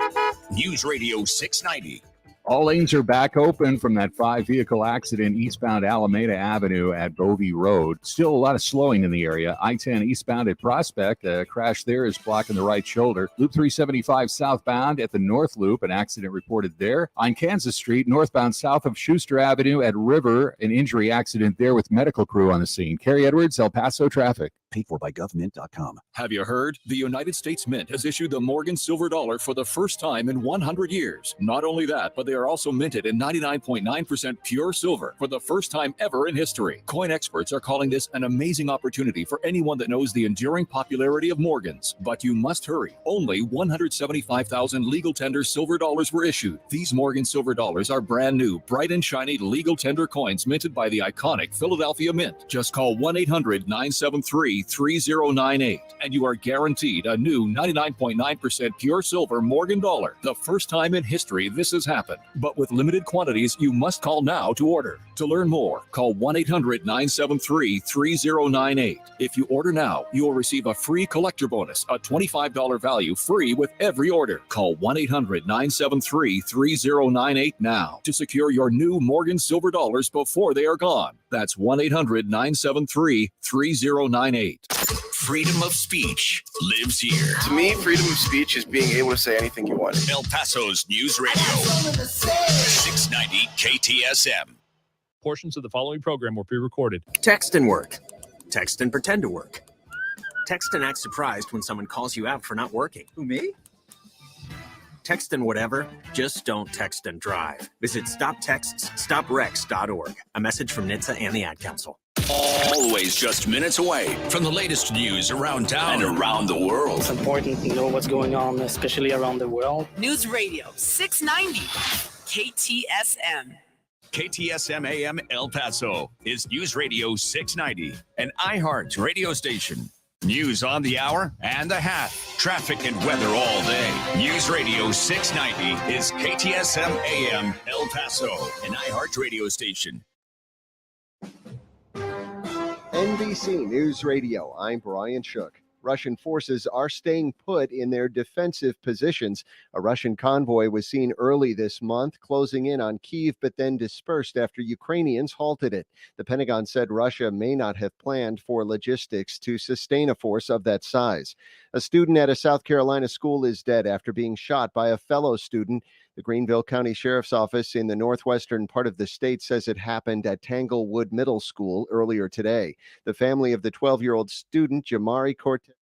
News Radio 690. All lanes are back open from that 5-vehicle accident eastbound Alameda Avenue at Bovee Road. Still a lot of slowing in the area. I-10 eastbound at Prospect. A crash there is blocking the right shoulder. Loop 375 southbound at the North Loop. An accident reported there. On Kansas Street, northbound south of Schuster Avenue at River. An injury accident there with medical crew on the scene. Carrie Edwards, El Paso traffic. paid for by government.com. Have you heard? The United States Mint has issued the Morgan silver dollar for the first time in 100 years. Not only that, but they are also minted in 99.9% pure silver for the first time ever in history. Coin experts are calling this an amazing opportunity for anyone that knows the enduring popularity of Morgans. But you must hurry. Only 175,000 legal tender silver dollars were issued. These Morgan silver dollars are brand new, bright and shiny legal tender coins minted by the iconic Philadelphia Mint. Just call 1-800-973-3098 and you are guaranteed a new 99.9% pure silver Morgan dollar. The first time in history this has happened. But with limited quantities, you must call now to order. To learn more, call 1-800-973-3098. If you order now, you will receive a free collector bonus, a $25 value free with every order. Call 1-800-973-3098 now to secure your new Morgan silver dollars before they are gone. That's 1-800-973-3098. Freedom of speech lives here. To me, freedom of speech is being able to say anything you want. El Paso's News Radio, 690 KTSM. Portions of the following program were pre-recorded. Text and work. Text and pretend to work. Text and act surprised when someone calls you out for not working. Who, me? Text and whatever, just don't text and drive. Visit StopTextsStopWrecks.org. A message from NHTSA and the Ad Council. Always just minutes away from the latest news around town and around the world. It's important to know what's going on, especially around the world. News Radio 690 KTSM. KTSM AM El Paso is News Radio 690, an iHeart radio station. News on the hour and the half. Traffic and weather all day. News Radio 690 is KTSM AM El Paso, an iHeart radio station. NBC News Radio, I'm Brian Shook. Russian forces are staying put in their defensive positions. A Russian convoy was seen early this month, closing in on Kyiv, but then dispersed after Ukrainians halted it. The Pentagon said Russia may not have planned for logistics to sustain a force of that size. A student at a South Carolina school is dead after being shot by a fellow student. The Greenville County Sheriff's Office in the northwestern part of the state says it happened at Tanglewood Middle School earlier today. The family of the 12-year-old student, Jamari Cortez,